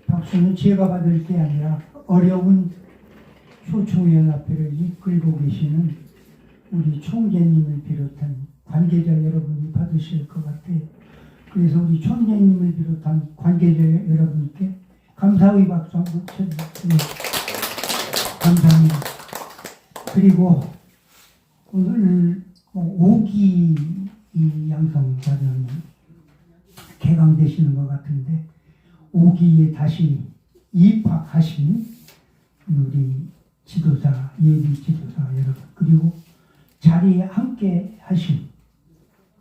박수는 제가 받을 게 아니라 어려운 효총연합회를 이끌고 계시는 우리 총재님을 비롯한 관계자 여러분이 받으실 것 같아요. 그래서 우리 총재님을 비롯한 관계자 여러분께 감사의 박수 한번 쳐주세요. 감사합니다. 그리고 오늘 5기 이 양성과정이 개강되시는 것 같은데 5기에 다시 입학하신 우리 지도자, 예비 지도자 여러분 그리고 자리에 함께 하신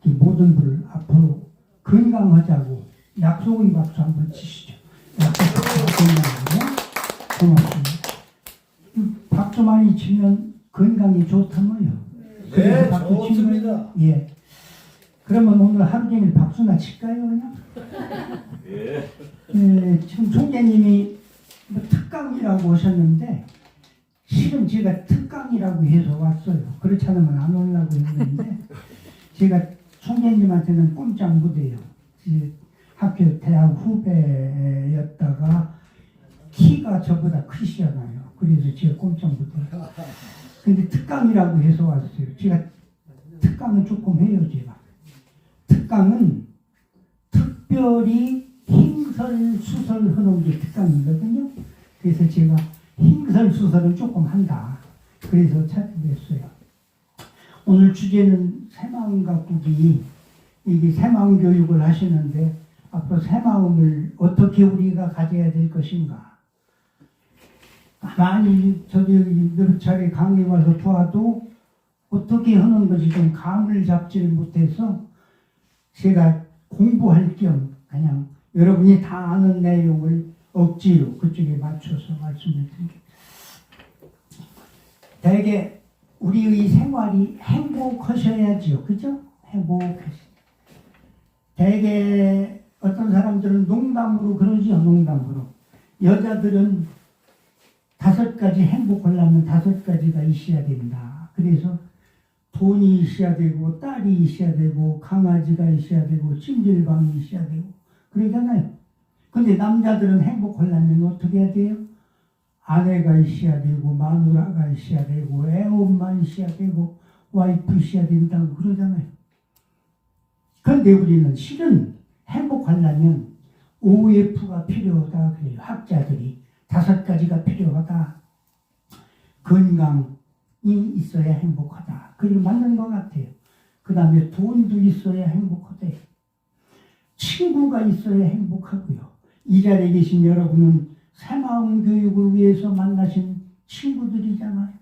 모든 분을 앞으로 건강하자고 약속의 박수 한번 치시죠. 건강하고 고맙습니다. 박수 많이 치면 건강이 좋다며요. 네, 좋습니다. 예. 그러면 오늘 하루 종일 박수나 칠까요, 그냥? 예. 지금 총재님이 뭐 특강이라고 오셨는데 실은 제가 특강이라고 해서 왔어요. 그렇지 않으면 안 오려고 했는데 제가 총재님한테는 꼼짝 못해요. 학교 대학 후배였다가 키가 저보다 크시잖아요. 그래서 제가 꼼짝 못해요. 근데 특강이라고 해서 왔어요. 제가 특강은 조금 해요, 제가. 특강은 특별히 흰설수설하는 게 특강이거든요. 그래서 제가 흰설수설을 조금 한다. 그래서 찾아냈어요. 오늘 주제는 새마음 가꾸기. 이게 새마음 교육을 하시는데 앞으로 새마음을 어떻게 우리가 가져야 될 것인가. 가만히 저도 몇 차례 강의 와서 봐도 어떻게 하는 것이 좀 감을 잡지를 못해서 제가 공부할 겸 그냥 여러분이 다 아는 내용을 억지로 그쪽에 맞춰서 말씀을 드립니다. 대개 우리의 생활이 행복하셔야지요. 그죠? 행복하시. 대개 어떤 사람들은 농담으로 그러지요. 농담으로. 여자들은 5가지 행복하려면 5가지가 있어야 된다. 그래서 돈이 있어야 되고 딸이 있어야 되고 강아지가 있어야 되고 찜질방이 있어야 되고 그러잖아요. 근데 남자들은 행복하려면 어떻게 해야 돼요? 아내가 있어야 되고 마누라가 있어야 되고 애엄마 있어야 되고 와이프 있어야 된다고 그러잖아요. 그런데 우리는 실은 행복하려면 OF가 필요하다 그래요. 학자들이 5가지가 필요하다. 건강이 있어야 행복하다. 그게 맞는 것 같아요. 그 다음에 돈도 있어야 행복하대요. 친구가 있어야 행복하고요. 이 자리에 계신 여러분은 새마음 교육을 위해서 만나신 친구들이잖아요.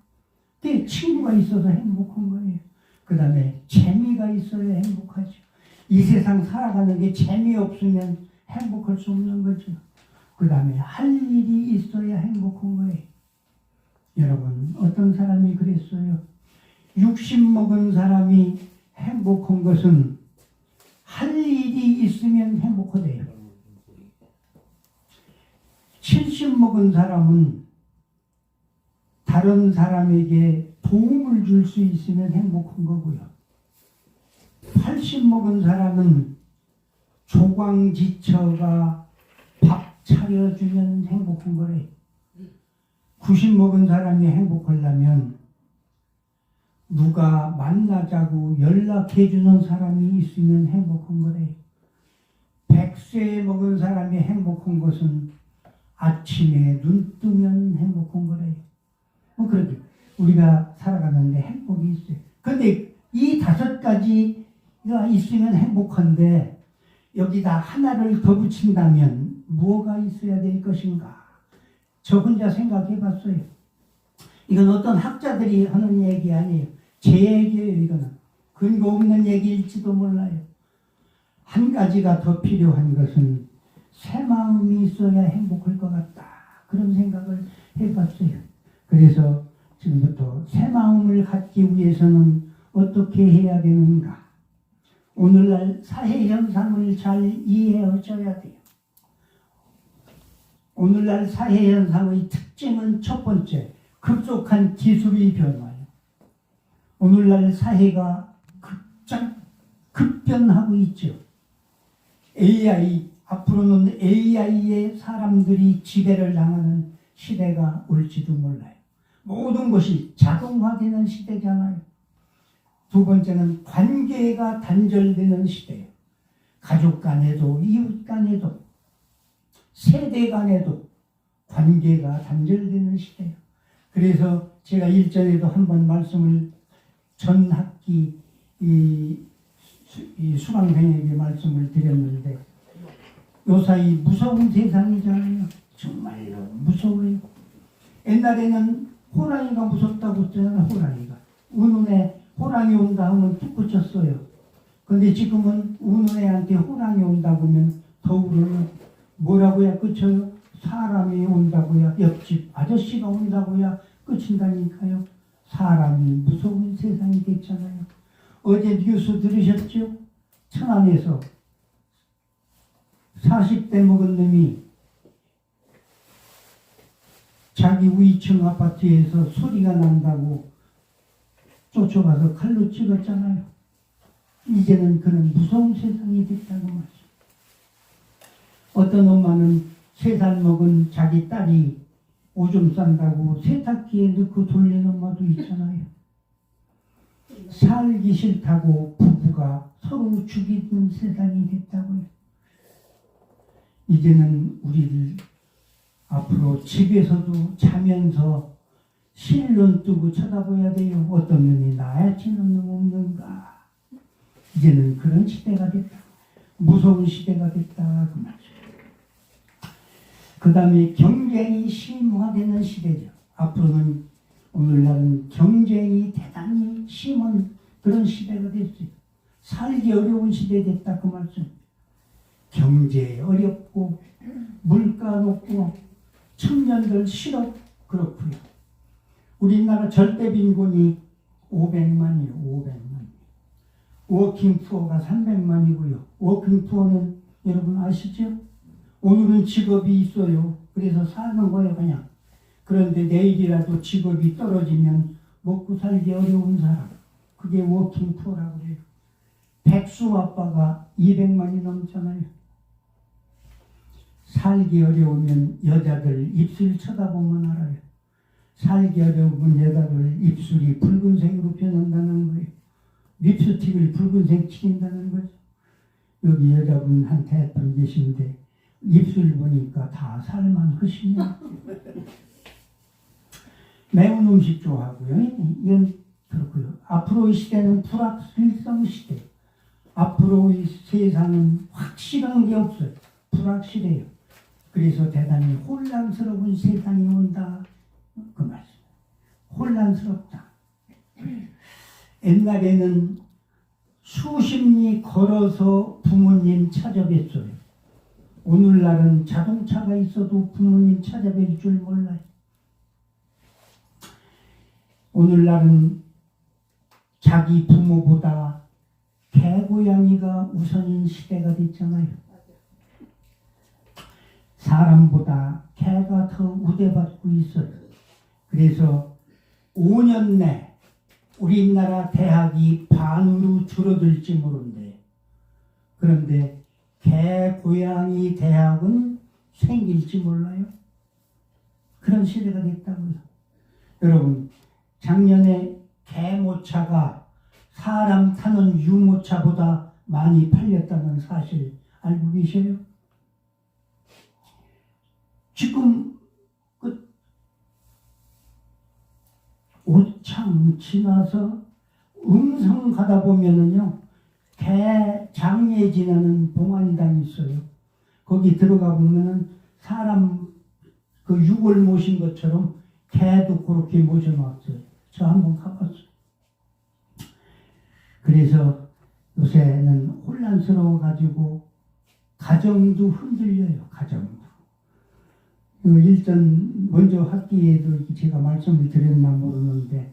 그 친구가 있어서 행복한 거예요. 그 다음에 재미가 있어야 행복하죠. 이 세상 살아가는 게 재미없으면 행복할 수 없는 거죠. 그 다음에 할 일이 있어야 행복한 거예요. 여러분, 어떤 사람이 그랬어요? 60 먹은 사람이 행복한 것은 할 일이 있으면 행복하대요. 70 먹은 사람은 다른 사람에게 도움을 줄 수 있으면 행복한 거고요. 80 먹은 사람은 조광지처가 밥 차려주면 행복한 거래. 90 먹은 사람이 행복하려면 누가 만나자고 연락해주는 사람이 있으면 행복한 거래. 100세 먹은 사람이 행복한 것은 아침에 눈 뜨면 행복한 거래요. 그렇게 우리가 살아가는데 행복이 있어요. 근데 이 5가지가 있으면 행복한데 여기다 하나를 더 붙인다면 뭐가 있어야 될 것인가? 저 혼자 생각해 봤어요. 이건 어떤 학자들이 하는 얘기 아니에요. 제 얘기예요. 이거는 근거 없는 얘기일지도 몰라요. 한 가지가 더 필요한 것은 새 마음이 있어야 행복할 것 같다. 그런 생각을 해봤어요. 그래서 지금부터 새 마음을 갖기 위해서는 어떻게 해야 되는가? 오늘날 사회 현상을 잘 이해하셔야 돼요. 오늘날 사회 현상의 특징은 첫 번째, 급속한 기술의 변화예요. 오늘날 사회가 급변하고 있죠. AI, 앞으로는 AI에 사람들이 지배를 당하는 시대가 올지도 몰라요. 모든 것이 자동화되는 시대잖아요. 두 번째는 관계가 단절되는 시대예요. 가족 간에도 이웃 간에도 세대 간에도 관계가 단절되는 시대예요. 그래서 제가 일전에도 한번 말씀을 전 학기 이 수강생에게 말씀을 드렸는데 요사이 무서운 세상이잖아요. 정말로 무서워요. 옛날에는 호랑이가 무섭다고 했잖아요. 호랑이가 우는 호랑이 온다 하면 툭 붙였어요. 근데 지금은 우는 애한테 호랑이 온다고 하면 더 울어요. 뭐라고야 끝쳐요? 사람이 온다고야, 옆집 아저씨가 온다고야 끝인다니까요. 사람이 무서운 세상이 됐잖아요. 어제 뉴스 들으셨죠? 천안에서 40대 먹은 놈이 자기 위층 아파트에서 소리가 난다고 쫓아가서 칼로 찍었잖아요. 이제는 그런 무서운 세상이 됐다는 말이죠. 어떤 엄마는 3살 먹은 자기 딸이 오줌 싼다고 세탁기에 넣고 돌리는 엄마도 있잖아요. 살기 싫다고 부부가 서로 죽이는 세상이 됐다고요. 이제는 우리들 앞으로 집에서도 자면서 실눈 뜨고 쳐다봐야 돼요. 어떤 놈이 나야치는 놈 없는가. 이제는 그런 시대가 됐다. 무서운 시대가 됐다. 그 말이죠. 그 다음에 경쟁이 심화되는 시대죠. 앞으로는 오늘날은 경쟁이 대단히 심한 그런 시대가 됐어요. 살기 어려운 시대 됐다. 그 말씀. 경제 어렵고 물가 높고 청년들 실업 그렇고요. 우리나라 절대 빈곤이 500만이에요. 500만. 워킹푸어가 300만이고요. 워킹푸어는 여러분 아시죠? 오늘은 직업이 있어요. 그래서 사는 거예요 그냥. 그런데 내일이라도 직업이 떨어지면 먹고 살기 어려운 사람. 그게 워킹푸어라고 해요. 백수 아빠가 200만이 넘잖아요. 살기 어려우면 여자들 입술 쳐다보면 알아요. 살기 어려운 여자들 입술이 붉은색으로 변한다는 거예요. 립스틱을 붉은색 칠한다는 거죠. 여기 여자분 한 대분 계신데 입술 보니까 다 살만 흐시네. 매운 음식 좋아하고요. 이건 그렇고요. 앞으로의 시대는 불확실성 시대. 앞으로의 세상은 확실한 게 없어요. 불확실해요. 그래서 대단히 혼란스러운 세상이 온다. 그 말씀. 혼란스럽다. 옛날에는 수십 리 걸어서 부모님 찾아뵀어요. 오늘날은 자동차가 있어도 부모님 찾아뵐 줄 몰라요. 오늘날은 자기 부모보다 개고양이가 우선인 시대가 됐잖아요. 사람보다 개가 더 우대받고 있어요. 그래서 5년 내 우리나라 대학이 반으로 줄어들지 모른대. 그런데 개고양이 대학은 생길지 몰라요. 그런 시대가 됐다고요. 여러분, 작년에 개모차가 사람 타는 유모차보다 많이 팔렸다는 사실 알고 계세요? 지금 오창 지나서 음성 가다 보면은요, 개 장례 지나는 봉안당이 있어요. 거기 들어가 보면은 사람 그 유골 모신 것처럼 개도 그렇게 모셔놨어요. 저 한번 가봤어요. 그래서 요새는 혼란스러워가지고 가정도 흔들려요. 가정도. 일전 먼저 학기에도 제가 말씀을 드렸나 모르는데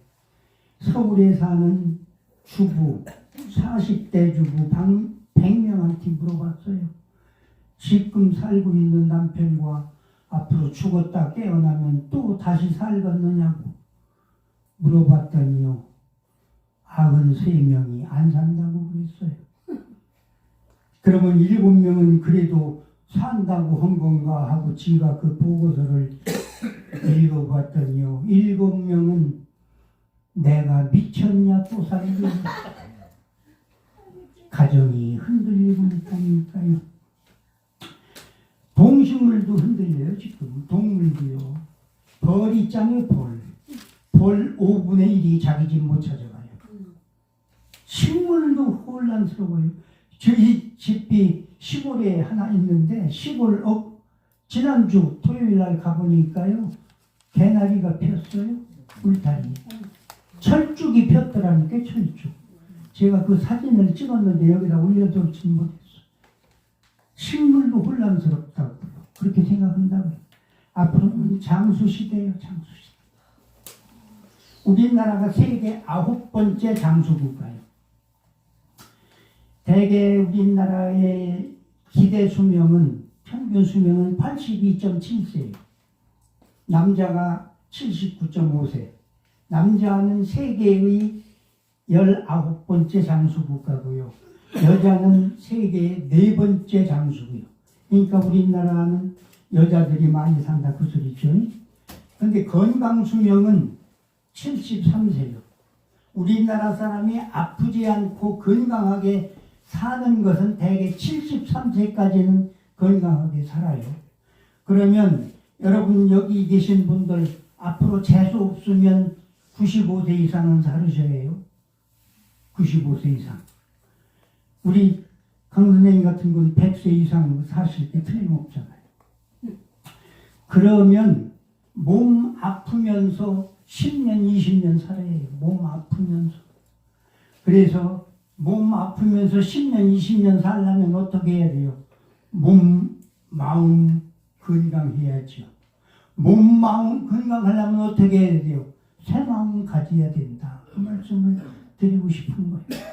서울에 사는 주부 40대 주부 100명한테 물어봤어요. 지금 살고 있는 남편과 앞으로 죽었다 깨어나면 또 다시 살겠느냐고 물어봤더니요, 93명이 안 산다고 그랬어요. 그러면 7명은 그래도 산다고 한 건가 하고 지가 그 보고서를 읽어봤더니요, 7명은 내가 미쳤냐 또 살고 가정이 흔들리고 있다니까요. 동식물도 흔들려요. 지금 동물도요. 벌 있잖아요. 벌 5분의 1이 자기 집 못 찾아가요. 식물도 혼란스러워요. 저희 집이 시골에 하나 있는데 시골 지난주 토요일 날 가보니까요, 개나리가 폈어요. 울타리. 철쭉이 폈더라니까. 철쭉. 제가 그 사진을 찍었는데 여기다 올려둘지 못했어요. 식물도 혼란스럽다고 그렇게 생각한다고요. 앞으로는 장수시대예요. 장수시대. 우리나라가 세계 9번째 장수국가예요. 대개 우리나라의 기대 수명은, 평균 수명은 82.7세예요. 남자가 79.5세. 남자는 세계의 19번째 장수국가고요. 여자는 세계의 4번째 장수고요. 그러니까 우리나라는 여자들이 많이 산다 그 소리죠. 그런데 건강 수명은 73세요. 우리나라 사람이 아프지 않고 건강하게 사는 것은 대개 73세까지는 건강하게 살아요. 그러면 여러분 여기 계신 분들 앞으로 재수 없으면 95세 이상은 살으셔야 해요. 95세 이상. 우리 강 선생님 같은 건 100세 이상 사실 때 틀림없잖아요. 그러면 몸 아프면서 10년, 20년 살아야 해요. 몸 아프면서. 그래서 몸 아프면서 10년, 20년 살려면 어떻게 해야 돼요? 몸, 마음 건강해야죠. 몸, 마음 건강하려면 어떻게 해야 돼요? 새 마음 가져야 된다. 그 말씀을 드리고 싶은 거예요.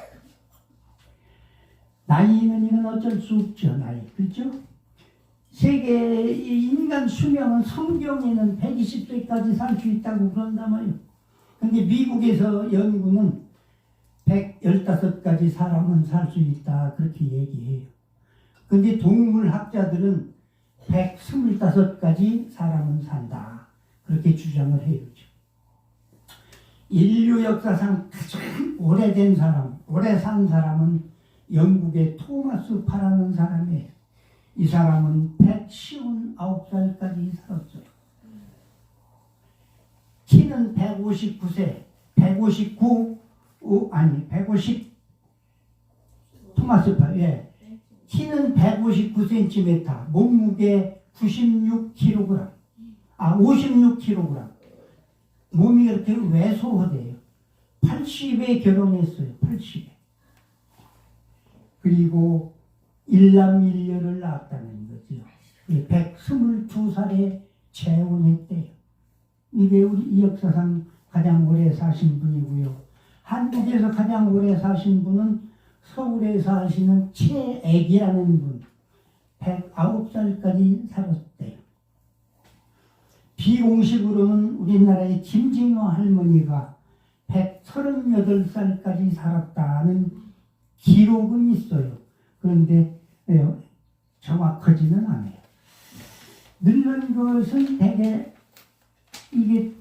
나이는 이건 어쩔 수 없죠. 나이. 그렇죠? 세계 인간 수명은 성경에는 120세까지 살 수 있다고 그런단 말이에요. 근데 미국에서 연구는 115까지 사람은 살 수 있다 그렇게 얘기해요. 근데 동물학자들은 125까지 사람은 산다 그렇게 주장을 해요. 인류 역사상 가장 오래된 사람, 오래 산 사람은 영국의 토마스 파라는 사람이에요. 이 사람은 159살까지 살았어요. 키는 159세, 150 토마스 파, 예. 키는 159cm, 몸무게 96kg, 56kg. 몸이 이렇게 왜소하대요. 80에 결혼했어요. 80에. 그리고 일남일녀를 낳았다는 거죠. 122살에 재혼했대요. 이게 우리 이 역사상 가장 오래 사신 분이고요. 한국에서 가장 오래 사신 분은 서울에 사시는 최애기라는 분. 109살까지 살았대요. 비공식으로는 우리나라의 김진호 할머니가 138살까지 살았다는 기록은 있어요. 그런데 정확하지는 않아요. 늙는 것은 대개 이게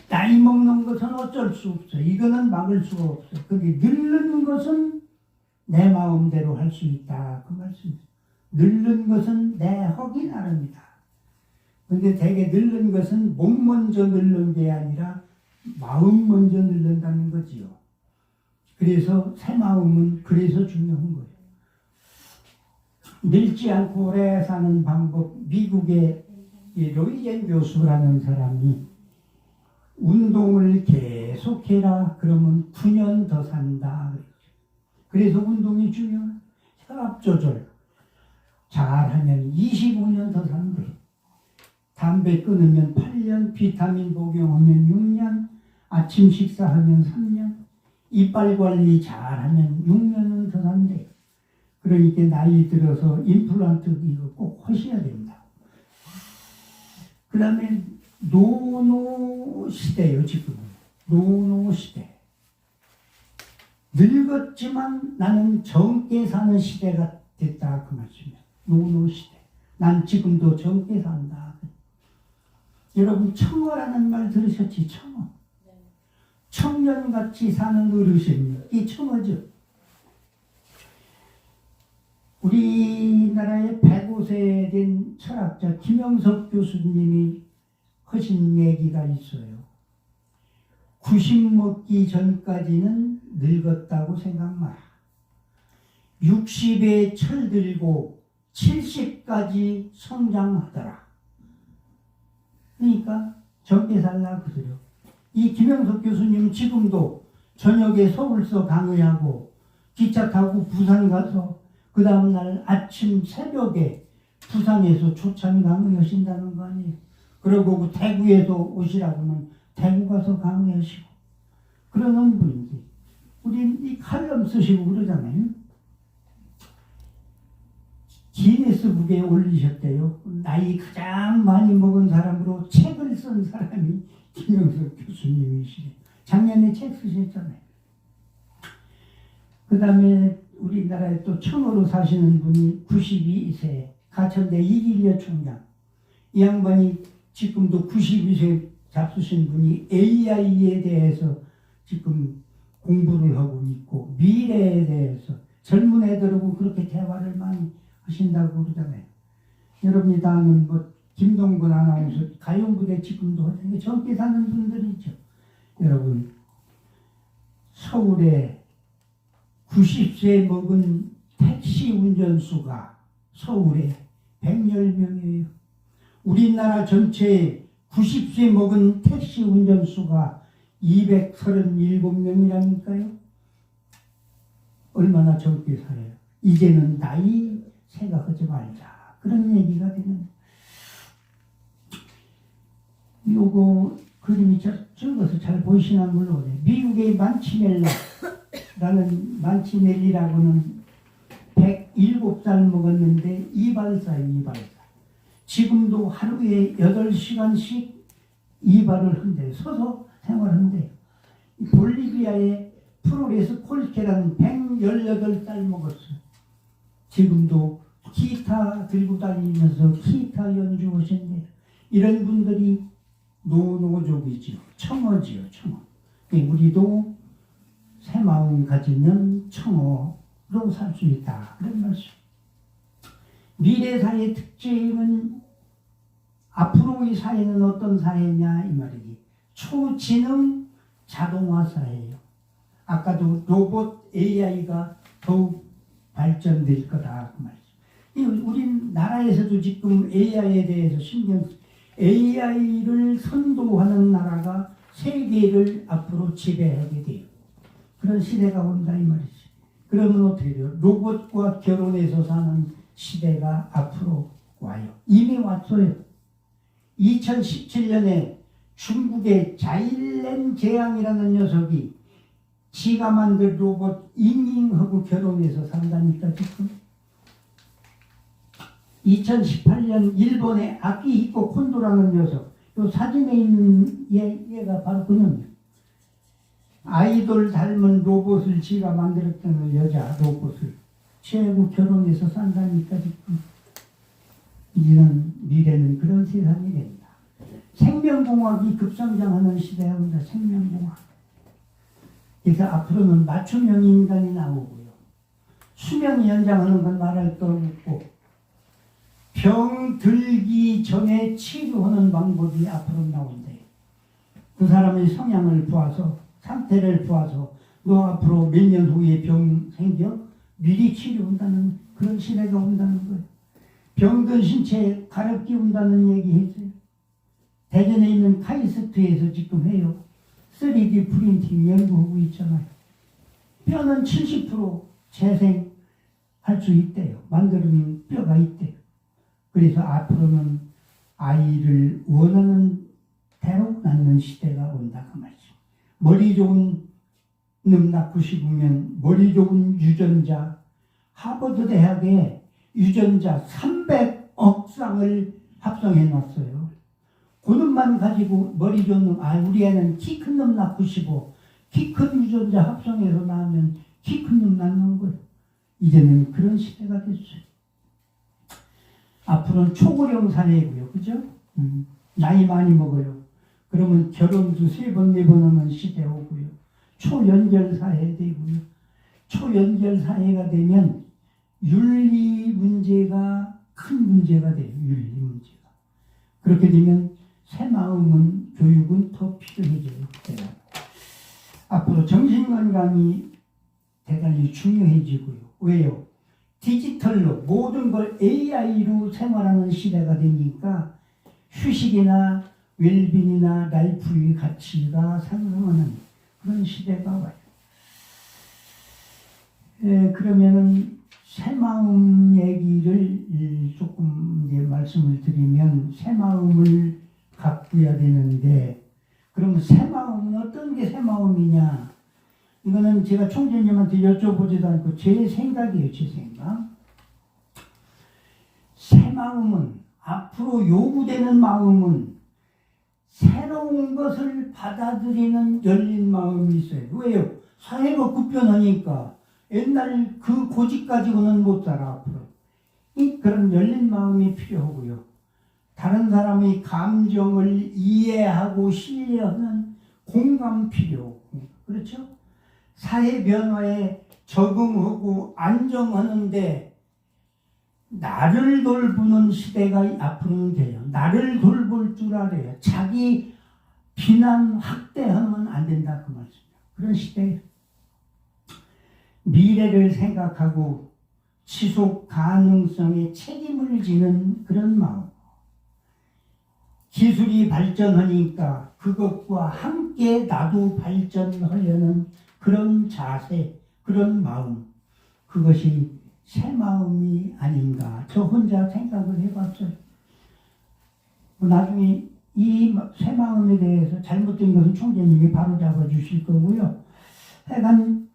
나이 먹는 것은 어쩔 수 없어. 이거는 막을 수가 없어. 근데 늙는 것은 내 마음대로 할 수 있다. 그 말씀이에요. 늙는 것은 내 허기 나름이다. 근데 대개 늙는 것은 몸 먼저 늙는 게 아니라 마음 먼저 늙는다는 거지요. 그래서 새 마음은 그래서 중요한 거예요. 늙지 않고 오래 사는 방법, 미국의 로이젠 교수라는 사람이 운동을 계속해라 그러면 9년 더 산다. 그래서 운동이 중요해. 혈압 조절 잘하면 25년 더 산대. 담배 끊으면 8년, 비타민 복용하면 6년, 아침 식사하면 3년, 이빨 관리 잘하면 6년은 더 산대. 그러니까 나이 들어서 임플란트 이거 꼭 하셔야 됩니다. 그 다음에 노노 시대예요. 지금은 노노 시대. 늙었지만 나는 젊게 사는 시대가 됐다 그 말씀이에요. 노노 시대. 난 지금도 젊게 산다. 여러분 청어라는 말 들으셨지? 청어. 청년같이 사는 어르신. 이 청어죠. 우리나라의 105세 된 철학자 김영석 교수님이 하신 얘기가 있어요. 90 먹기 전까지는 늙었다고 생각 마라. 60에 철들고 70까지 성장하더라. 그러니까 젊게 살라 그래요. 이 김영석 교수님은 지금도 저녁에 서울서 강의하고 기차 타고 부산 가서 그 다음날 아침 새벽에 부산에서 초창 강의하신다는 거 아니에요. 그러고 그 대구에서 오시라고는 대구 가서 강의하시고 그러는 분인데 우리 이 칼럼 쓰시고 그러잖아요. 기네스북에 올리셨대요. 나이 가장 많이 먹은 사람으로 책을 쓴 사람이 김영석 교수님이시래요. 작년에 책 쓰셨잖아요. 그 다음에 우리나라에 또 청어로 사시는 분이 92세 가천대 이길려 총장. 이 양반이 지금도 92세 잡수신 분이 AI에 대해서 지금 공부를 하고 있고 미래에 대해서 젊은 애들하고 그렇게 대화를 많이 하신다고 그러잖아요. 여러분이 다 아는 뭐 김동건 아나운서 가요무대 지금도 하잖아요. 젊게 사는 분들이죠. 여러분 서울에 90세 먹은 택시 운전수가 서울에 110명이에요. 우리나라 전체에 90세 먹은 택시 운전수가 237명이라니까요. 얼마나 적게 살아요. 이제는 나이 생각하지 말자. 그런 얘기가 되는. 요거 그림이 적어서 잘 보이시나 물론 미국의 만치넬리라고는 107살 먹었는데 이발사예요. 이발사. 지금도 하루에 8시간씩 이발을 한대요. 서서 생활한대요. 볼리비아의 프로레스 콜케라는 118살 먹었어요. 지금도 기타 들고 다니면서 기타 연주하신대요. 이런 분들이 노노족이지요. 청어지요. 청어. 우리도 새 마음 가지면 청어로 살 수 있다. 그런 말씀. 미래 사회의 특징은 앞으로의 사회는 어떤 사회냐 이 말이지. 초지능 자동화 사회예요. 아까도 로봇 AI가 더욱 발전될 거다 그 말이죠. 우리 나라에서도 지금 AI에 대해서 AI를 선도하는 나라가 세계를 앞으로 지배하게 돼요. 그런 시대가 온다 이 말이지. 그러면 어떻게 돼요? 로봇과 결혼해서 사는 시대가 앞으로 와요. 이미 왔어요. 2017년에 중국의 자일렌 제양이라는 녀석이 지가 만든 로봇 잉잉하고 결혼해서 산다니까 지금. 2018년 일본의 아키히코 콘도라는 녀석, 요 사진에 있는 얘가 바로 그놈이에요. 아이돌 닮은 로봇을 지가 만들었던 여자 로봇을 최고 결혼해서 산다니까 지금. 이제는 미래는 그런 세상이 된다. 생명공학이 급성장하는 시대가 온다. 생명공학. 그래서 앞으로는 맞춤형 인간이 나오고요. 수명 연장하는 건 말할 거 없고 병 들기 전에 치료하는 방법이 앞으로 나온대. 그 사람의 성향을 보아서 상태를 보아서 너 앞으로 몇 년 후에 병 생겨? 미리 치료한다는 그런 시대가 온다는 거예요. 병든 신체에 가렵게 온다는 얘기 했어요. 대전에 있는 카이스트에서 지금 해요. 3D 프린팅 연구하고 있잖아요. 뼈는 70% 재생할 수 있대요. 만드는 뼈가 있대요. 그래서 앞으로는 아이를 원하는 대로 낳는 시대가 온다 그 말이죠. 머리 좋은 놈 낳고 싶으면 머리 좋은 유전자, 하버드 대학에 유전자 300억 쌍을 합성해 놨어요. 그놈만 가지고 머리 좋은 놈, 우리 애는 키 큰 놈 낳고 싶어. 키 큰 유전자 합성해서 낳으면 키 큰 놈 낳는 거예요. 이제는 그런 시대가 됐어요. 앞으로는 초고령 사회고요. 그죠? 나이 많이 먹어요. 그러면 결혼도 3번, 4번 하는 시대 오고요. 초연결 사회 되고요. 초연결 사회가 되면 윤리 문제가 큰 문제가 돼요. 윤리 문제가. 그렇게 되면 새 마음은 교육은 더 필요해져요. 그때가. 앞으로 정신건강이 대단히 중요해지고요. 왜요? 디지털로 모든 걸 AI로 생활하는 시대가 되니까 휴식이나 웰빙이나 라이프의 가치가 상승하는 그런 시대가 와요. 그러면은 새 마음 얘기를 조금 이제 말씀을 드리면 새 마음을 가꾸어야 되는데 그러면 새 마음은 어떤 게 새 마음이냐? 이거는 제가 총재님한테 여쭤보지도 않고 제 생각이에요. 제 생각. 새 마음은 앞으로 요구되는 마음은 새로운 것을 받아들이는 열린 마음이 있어요. 왜요? 사회가 급변하니까 옛날 그 고집 가지고는 못 살아 앞으로. 그런 열린 마음이 필요하고요. 다른 사람의 감정을 이해하고 신뢰하는 공감 필요. 그렇죠? 사회 변화에 적응하고 안정하는데 나를 돌보는 시대가 앞으로는 돼요. 나를 돌볼 줄 알아요. 자기 비난 학대하면 안 된다 그 말씀이에요. 그런 시대에 미래를 생각하고 지속 가능성에 책임을 지는 그런 마음. 기술이 발전하니까 그것과 함께 나도 발전하려는 그런 자세, 그런 마음. 그것이 새 마음이 아닌가. 저 혼자 생각을 해봤어요. 나중에 이 새 마음에 대해서 잘못된 것은 총재님이 바로 잡아주실 거고요. 하여간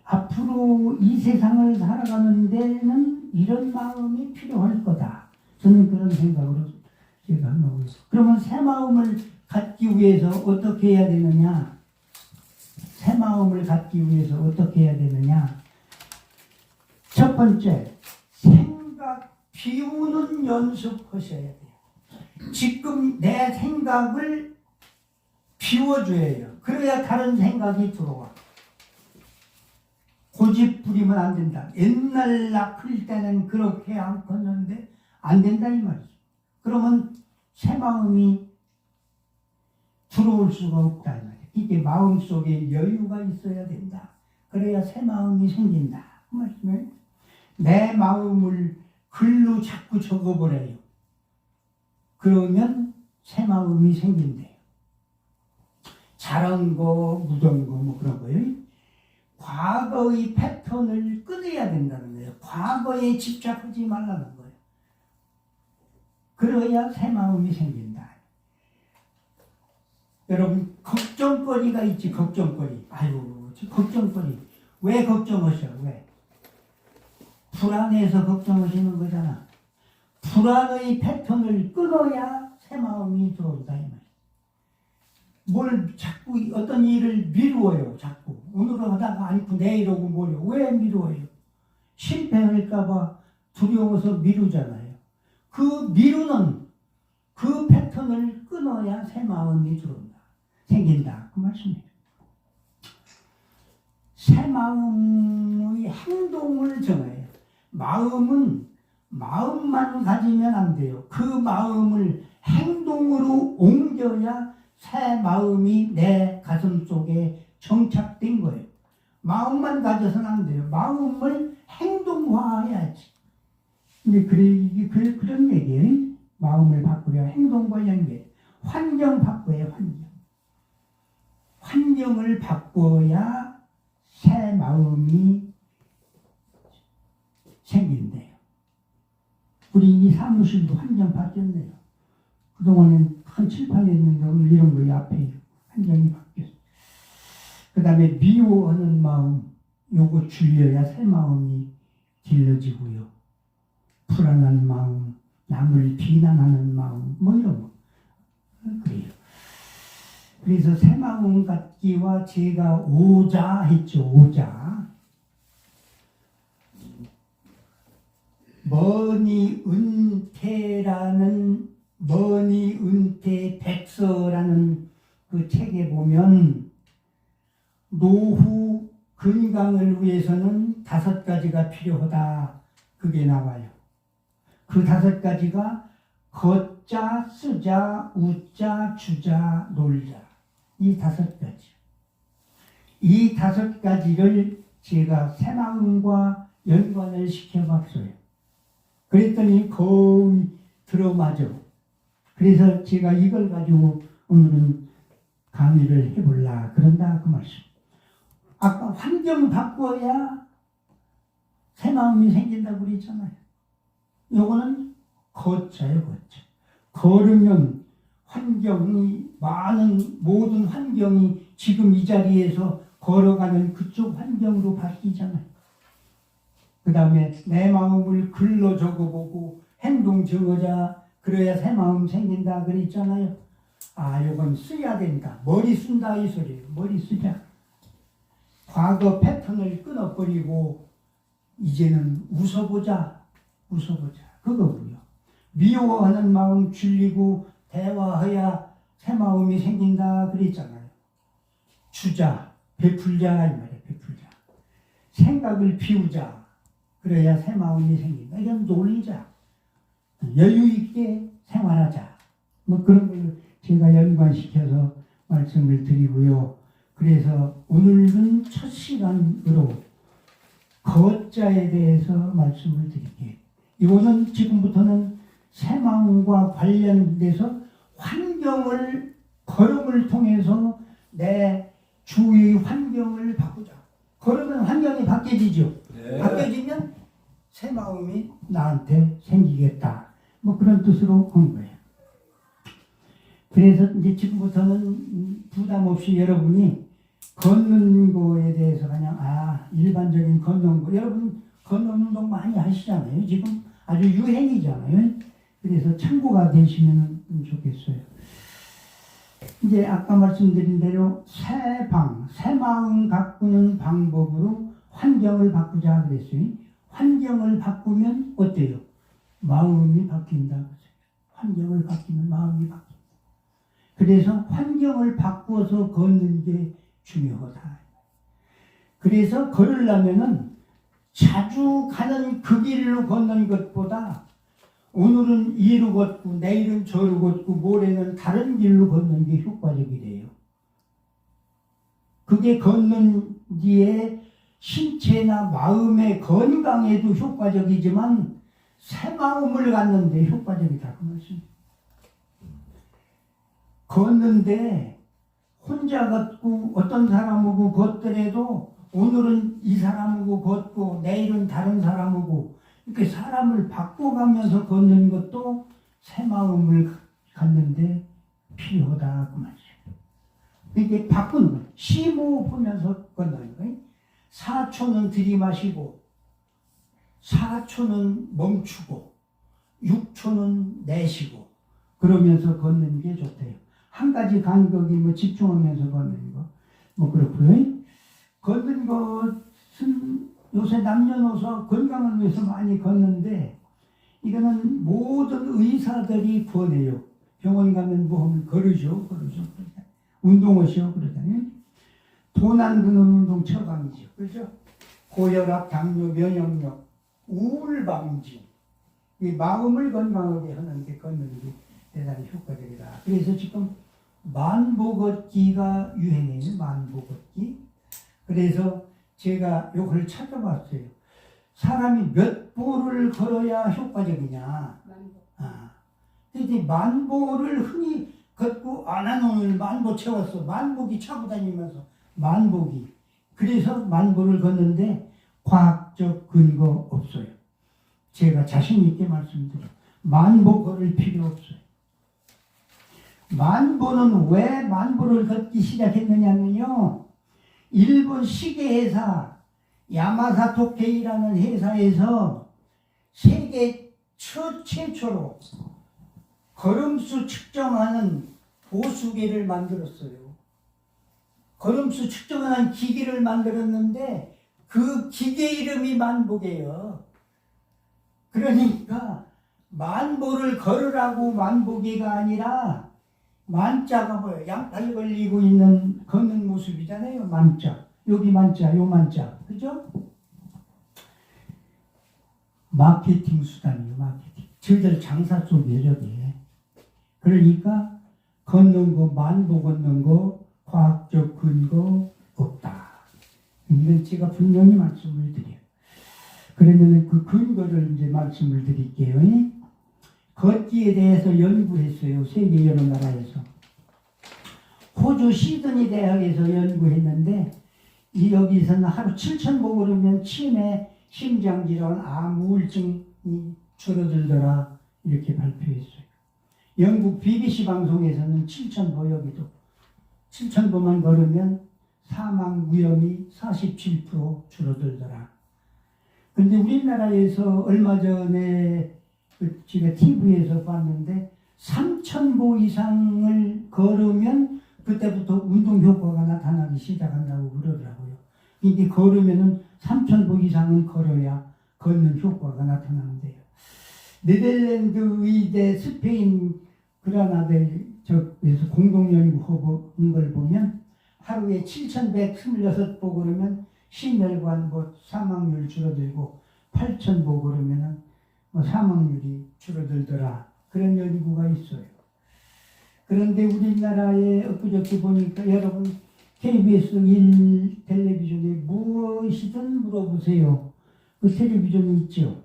앞으로 이 세상을 살아가는 데는 이런 마음이 필요할 거다. 저는 그런 생각으로 제가 하고 있어요. 그러면 새 마음을 갖기 위해서 어떻게 해야 되느냐? 새 마음을 갖기 위해서 어떻게 해야 되느냐? 첫 번째, 생각 비우는 연습하셔야 돼요. 지금 내 생각을 비워줘야 해요. 그래야 다른 생각이 들어와. 고집 부리면 안 된다. 옛날 낳을 때는 그렇게 안 컸는데 안 된다 이 말이죠. 그러면 새 마음이 들어올 수가 없다 이 말이에요. 이게 마음속에 여유가 있어야 된다. 그래야 새 마음이 생긴다. 그 말씀에 내 마음을 글로 자꾸 적어버려요. 그러면 새 마음이 생긴대요. 잘한 거, 묻은 거, 뭐 그런 거예요. 과거의 패턴을 끊어야 된다는 거예요. 과거에 집착하지 말라는 거예요. 그래야 새 마음이 생긴다. 여러분, 걱정거리가 있지, 걱정거리. 아유, 걱정거리. 왜 걱정하셔? 왜? 불안해서 걱정하시는 거잖아. 불안의 패턴을 끊어야 새 마음이 들어온다 이 말이야. 뭘 자꾸 어떤 일을 미루어요. 자꾸 오늘은 하다가 아니고 내일 오고 뭐요. 왜 미루어요? 실패할까봐 두려워서 미루잖아요. 그 미루는 그 패턴을 끊어야 새 마음이 들어온다. 생긴다. 그 말씀이에요. 새 마음의 행동을 정해요. 마음은 마음만 가지면 안 돼요. 그 마음을 행동으로 옮겨야 새 마음이 내 가슴 속에 정착된 거예요. 마음만 가져서는 안 돼요. 마음을 행동화해야지. 근데 그런 얘기예요. 마음을 바꾸려 행동과 연계. 환경 바꿔야 환경. 환경을 바꿔야 새 마음이 생긴대요. 우리 이 사무실도 환경 바뀌었네요. 그동안은 한 7, 8년 했는데 오늘 이런 거에 앞에 환경이 바뀌었어요. 그 다음에 미워하는 마음, 요거 줄여야 새 마음이 길러지고요. 불안한 마음, 남을 비난하는 마음, 뭐 이런 거. 그래요. 그래서 새 마음 갖기와 제가 오자 했죠, 오자. 머니 은퇴 백서라는 그 책에 보면 노후 건강을 위해서는 5가지가 필요하다. 그게 나와요. 그 5가지가 걷자, 쓰자, 웃자, 주자, 놀자. 이 5가지. 이 5가지를 제가 새마음과 연관을 시켜봤어요. 그랬더니 거의 들어맞아. 그래서 제가 이걸 가지고 오늘은 강의를 해볼라 그런다 그 말씀. 아까 환경 바꿔야 새 마음이 생긴다고 그랬잖아요. 요거는 걷자요, 걷자. 걸으면 모든 환경이 지금 이 자리에서 걸어가는 그쪽 환경으로 바뀌잖아요. 그 다음에 내 마음을 글로 적어보고 행동 적어자. 그래야 새 마음 생긴다 그랬잖아요. 아, 요건 써야 된다. 머리 쓴다 이 소리예요. 머리 쓰자. 과거 패턴을 끊어버리고 이제는 웃어보자. 그거고요. 미워하는 마음 줄이고 대화해야 새 마음이 생긴다 그랬잖아요. 주자, 베풀자 이 말이에요. 베풀자. 생각을 비우자. 그래야 새 마음이 생긴다. 이건 놀자. 여유 있게 생활하자. 뭐 그런 걸 제가 연관시켜서 말씀을 드리고요. 그래서 오늘은 첫 시간으로 걷자에 대해서 말씀을 드릴게요. 이거는 지금부터는 새 마음과 관련돼서 걸음을 통해서 내 주위의 환경을 바꾸자. 걸으면 환경이 바뀌어지죠. 네. 바뀌어지면 새 마음이 나한테 생기겠다. 뭐 그런 뜻으로 한 거예요. 그래서 이제 지금부터는 부담 없이 여러분이 걷는 거에 대해서 그냥 일반적인 걷는 거 여러분 걷는 운동 많이 하시잖아요. 지금 아주 유행이잖아요. 그래서 참고가 되시면 좋겠어요. 이제 아까 말씀드린 대로 새 마음 가꾸는 방법으로 환경을 바꾸자 그랬어요. 환경을 바꾸면 어때요? 마음이 바뀐다. 환경을 바뀌면 마음이 바뀐다. 그래서 환경을 바꾸어서 걷는 게 중요하다. 그래서 걸으려면은 자주 가는 그 길로 걷는 것보다 오늘은 이로 걷고 내일은 저로 걷고 모레는 다른 길로 걷는 게 효과적이래요. 그게 걷는 뒤에 신체나 마음의 건강에도 효과적이지만 새 마음을 갖는데 효과적이다 그 말씀. 걷는데 혼자 걷고 어떤 사람하고 걷더라도 오늘은 이 사람하고 걷고 내일은 다른 사람하고 이렇게 사람을 바꿔가면서 걷는 것도 새 마음을 갖는데 필요하다 그 말이에요. 이게 바꾸는 거예요. 심호흡하면서 걷는 거예요. 4초는 들이마시고 4초는 멈추고 6초는 내쉬고 그러면서 걷는 게 좋대요. 한 가지 간격이 뭐 집중하면서 걷는 거 뭐 그렇고요. 걷는 것은 요새 남녀노소 건강을 위해서 많이 걷는데 이거는 모든 의사들이 권해요. 병원 가면 뭐 하면 걸으죠. 운동하시오 그러잖아요. 돈 안 드는 운동 처방이죠. 그렇죠? 고혈압, 당뇨, 면역력, 우울 방지, 이 마음을 건강하게 하는 게 걷는 게 대단히 효과적이다. 그래서 지금 만보 걷기가 유행이에요. 만보 걷기. 그래서 제가 이걸 찾아봤어요. 사람이 몇 보를 걸어야 효과적이냐. 근데 만보를 흔히 걷고 난 오늘 만보 채웠어. 만보기 차고 다니면서 만보기. 그래서 만보를 걷는데 과학적 근거 없어요. 제가 자신 있게 말씀드려요. 만보 걸을 필요 없어요. 만보는 왜 만보를 걷기 시작했느냐면요. 일본 시계회사 야마사 토케이라는 회사에서 세계 최초로 걸음수 측정하는 보수기를 만들었어요. 걸음수 측정하는 기기를 만들었는데 그 기계 이름이 만보계예요. 그러니까 만보를 걸으라고 만보계가 아니라 만자가 뭐예요? 양팔 걸리고 있는 걷는 모습이잖아요. 만자. 여기 만자, 요 만자. 그죠? 마케팅 수단이에요. 마케팅. 저들 장사 속이에요. 저게. 그러니까 걷는 거, 만보 걷는 거 과학적 근거 없다. 이건 제가 분명히 말씀을 드려요. 그러면 그 근거를 이제 말씀을 드릴게요. 걷기에 대해서 연구했어요. 세계 여러 나라에서. 호주 시드니 대학에서 연구했는데 여기서는 하루 7,000보 걸으면 치매, 심장질환, 암, 우울증이 줄어들더라 이렇게 발표했어요. 영국 BBC 방송에서는 7,000보 여기도 7,000보만 걸으면 사망 위험이 47% 줄어들더라. 근데 우리나라에서 얼마 전에 제가 TV에서 봤는데 3,000보 이상을 걸으면 그때부터 운동 효과가 나타나기 시작한다고 그러더라고요. 이게 걸으면은 3,000보 이상은 걸어야 걷는 효과가 나타나는데요. 네덜란드 의대 스페인 그라나다에서 공동 연구한 걸 보면 하루에 7,126보 걸으면 심혈관 사망률 줄어들고 8,000보 걸으면 사망률이 줄어들더라. 그런 연구가 있어요. 그런데 우리나라에 엊그저께 보니까 여러분 KBS 1 텔레비전에 무엇이든 물어보세요. 그 텔레비전이 있죠.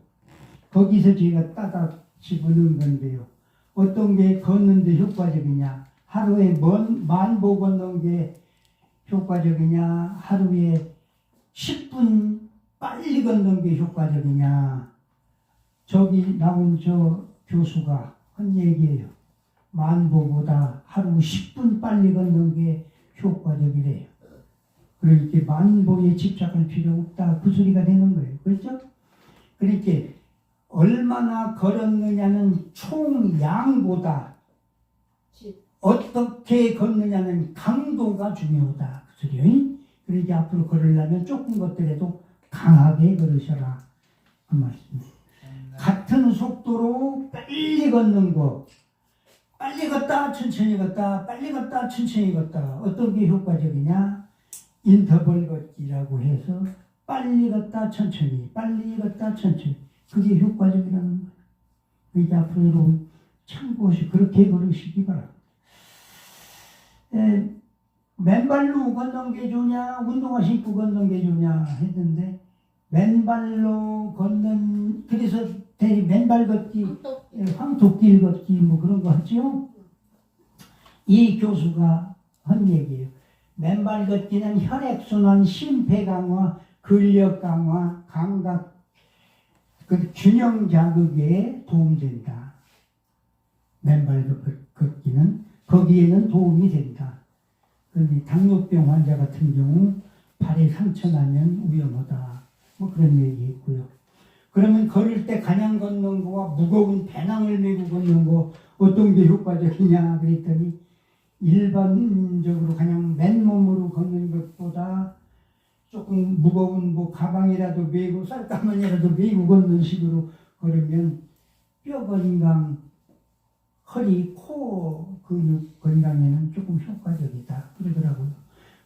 거기서 제가 따다 집어넣은 건데요. 어떤 게 걷는데 효과적이냐? 하루에 만보 걷는 게 효과적이냐? 하루에 10분 빨리 걷는 게 효과적이냐? 저기 나온 저 교수가 한 얘기예요. 만보보다 하루 10분 빨리 걷는 게 효과적이래요. 그러니까 만보에 집착할 필요 없다. 그 소리가 되는 거예요. 그렇죠? 그러니까 얼마나 걸었느냐는 총량보다 어떻게 걷느냐는 강도가 중요하다. 그 소리예요. 그러니까 앞으로 걸으려면 조금 걷더라도 강하게 걸으셔라. 그 말씀입니다. 같은 속도로 빨리 걷는 거, 빨리 걷다 천천히 걷다, 빨리 걷다 천천히 걷다, 어떤 게 효과적이냐? 인터벌 걷기라고 해서 빨리 걷다 천천히, 빨리 걷다 천천히. 그게 효과적이라는 거예요. 이제 앞으로 여러분 참고시 그렇게 걸으시기 바랍니다. 맨발로 걷는 게 좋냐, 운동화 신고 걷는 게 좋냐 했는데 맨발로 걷는, 그래서 맨발 걷기, 황토길 걷기 뭐 그런 거 하죠. 이 교수가 한 얘기예요. 맨발 걷기는 혈액순환, 심폐 강화, 근력 강화, 감각, 그 균형 자극에 도움된다. 맨발 걷기는 거기에는 도움이 된다. 그런데 당뇨병 환자 같은 경우 발에 상처 나면 위험하다. 뭐 그런 얘기했고요. 그러면 걸을 때 그냥 걷는 거와 무거운 배낭을 메고 걷는 거 어떤 게 효과적이냐 그랬더니 일반적으로 그냥 맨몸으로 걷는 것보다 조금 무거운 뭐 가방이라도 메고 쌀가마니라도 메고 걷는 식으로 걸으면 뼈 건강, 허리, 코 근육 건강에는 조금 효과적이다 그러더라고요.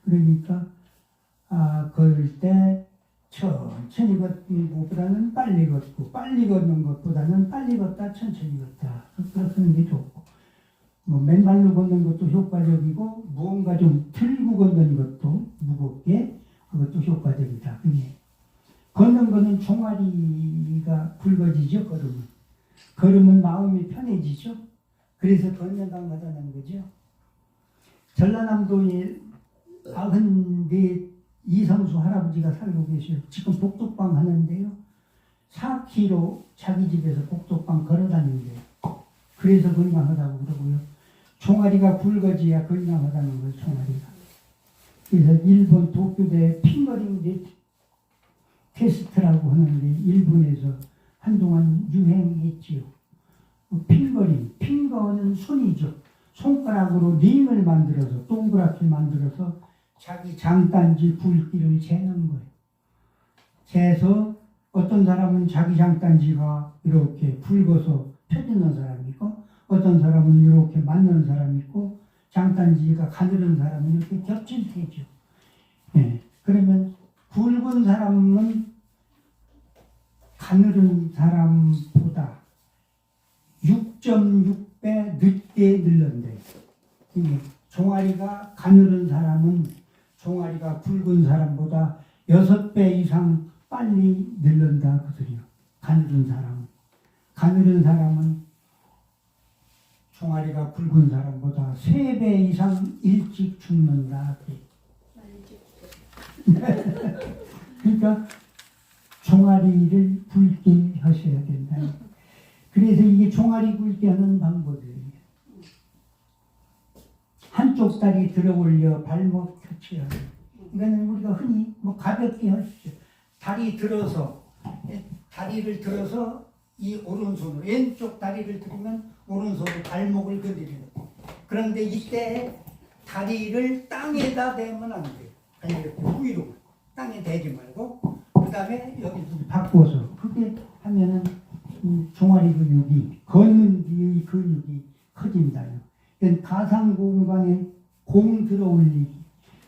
그러니까 걸을 때 천천히 걷는 것보다는 빨리 걷고, 빨리 걷는 것보다는 빨리 걷다 천천히 걷다 그렇게 게 좋고, 뭐 맨발로 걷는 것도 효과적이고 무언가 좀 들고 걷는 것도 무겁게 그것도 효과적이다. 그게 걷는 거는 종아리가 굵어지죠. 걸으면 마음이 편해지죠. 그래서 건강하다는 거죠. 전라남도에 94 이성수 할아버지가 살고 계셔요. 지금 복덕방 하는데요. 4km 자기 집에서 복덕방 걸어다닌대요. 그래서 건강하다고 그러고요. 종아리가 굵어져야 건강하다는 거예요. 종아리가. 그래서 일본 도쿄대 핑거링 테스트라고 하는데 일본에서 한동안 유행했지요. 핑거링, 핑거는 손이죠. 손가락으로 링을 만들어서 동그랗게 만들어서 자기 장단지 굵기를 재는 거예요. 재서 어떤 사람은 자기 장단지가 이렇게 굵어서 펴지는 사람이 있고 어떤 사람은 이렇게 맞는 사람이 있고 장단지가 가늘은 사람은 이렇게 겹칠 테죠. 네. 그러면 굵은 사람은 가늘은 사람보다 6.6배 늦게 늘는데 종아리가 가늘은 사람은 종아리가 굵은 사람보다 6배 이상 빨리 늘는다 그 소리요. 가늘은 사람은 종아리가 굵은 사람보다 3배 이상 일찍 죽는다. 그러니까 종아리를 굵게 하셔야 된다. 그래서 이게 종아리 굵게 하는 방법이에요. 한쪽 다리 들어 올려 발목 터치하고. 이거는 우리가 흔히 뭐 가볍게 하시죠. 다리를 들어서 이 오른손으로 왼쪽 다리를 들면 오른손으로 발목을 건드리는 거예요. 그런데 이때 다리를 땅에다 대면 안 돼요. 그냥 이렇게 위로 땅에 대지 말고 그 다음에 여기 바꿔서 그렇게 하면은 이 종아리 근육이 걷는 뒤의 근육이 커진다요. 이건 가상 공간에 공 들어 올리기.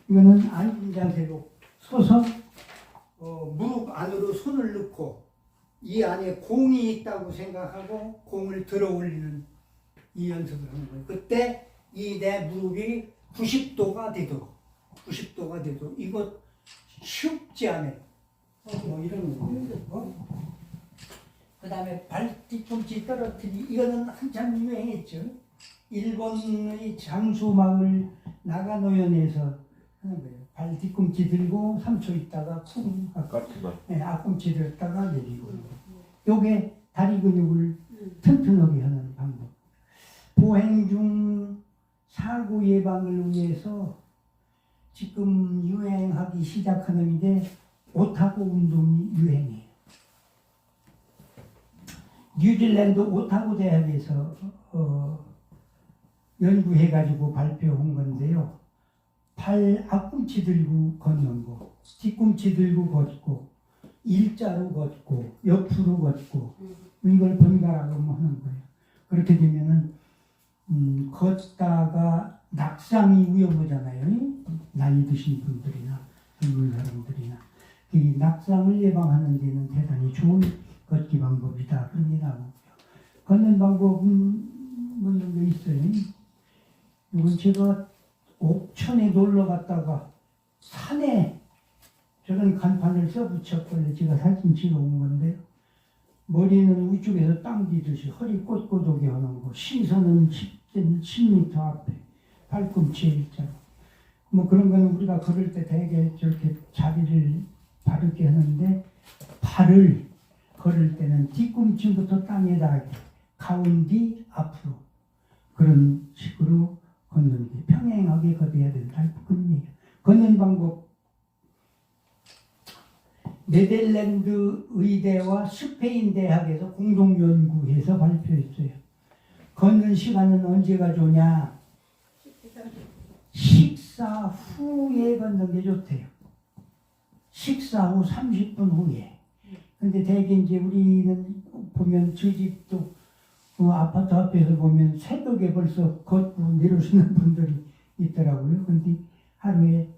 이거는 앉은 자세로 서서 무릎 안으로 손을 넣고 이 안에 공이 있다고 생각하고 공을 들어 올리는 이 연습을 하는 거예요. 그때 이 내 무릎이 90도가 되도록 이거 쉽지 않아요. 이런 거. 그 다음에 발 뒤꿈치 떨어뜨리기. 이거는 한참 유행했죠. 일본의 장수마을 나가노현에서 하는 거예요. 발 뒤꿈치 들고 3초 있다가 쿵 하고 앞꿈치 들었다가 내리고. 요게 다리 근육을 튼튼하게 하는 방법. 보행 중 사고 예방을 위해서 지금 유행하기 시작하는데 오타고 운동이 유행이에요. 뉴질랜드 오타고 대학에서 연구해가지고 발표한 건데요. 발 앞꿈치 들고 걷는 거, 뒤꿈치 들고 걷고, 일자로 걷고, 옆으로 걷고, 이걸 번갈아가 하는 거예요. 그렇게 되면은 걷다가 낙상이 위험하잖아요. 나이 드신 분들이나 젊은 사람들이나 이 낙상을 예방하는 데는 대단히 좋은 걷기 방법이다. 그런 게 나오고요. 걷는 방법은 뭐 이런 게 있어요. 이건 제가 옥천에 놀러 갔다가 산에 저런 간판을 써붙였길래 제가 사진 찍어온 건데요. 머리는 위쪽에서 당기듯이 허리 꼿꼿하게 하는 거, 시선은 10m 앞에, 발꿈치에 일자로. 뭐 그런 거는 우리가 걸을 때 되게 저렇게 자리를 바르게 하는데, 발을 걸을 때는 뒤꿈치부터 땅에 닿게, 가운데 앞으로 그런 식으로 걷는 게 평행하게 걷어야 된다. 그런 얘기예요. 걷는 방법, 네덜란드 의대와 스페인 대학에서 공동 연구해서 발표했어요. 걷는 시간은 언제가 좋냐? 식사 후에 걷는 게 좋대요. 식사 후 30분 후에. 근데 대개 이제 우리는 보면 저 집도 아파트 앞에서 보면 새벽에 벌써 걷고 내려오시는 분들이 있더라고요. 근데 하루에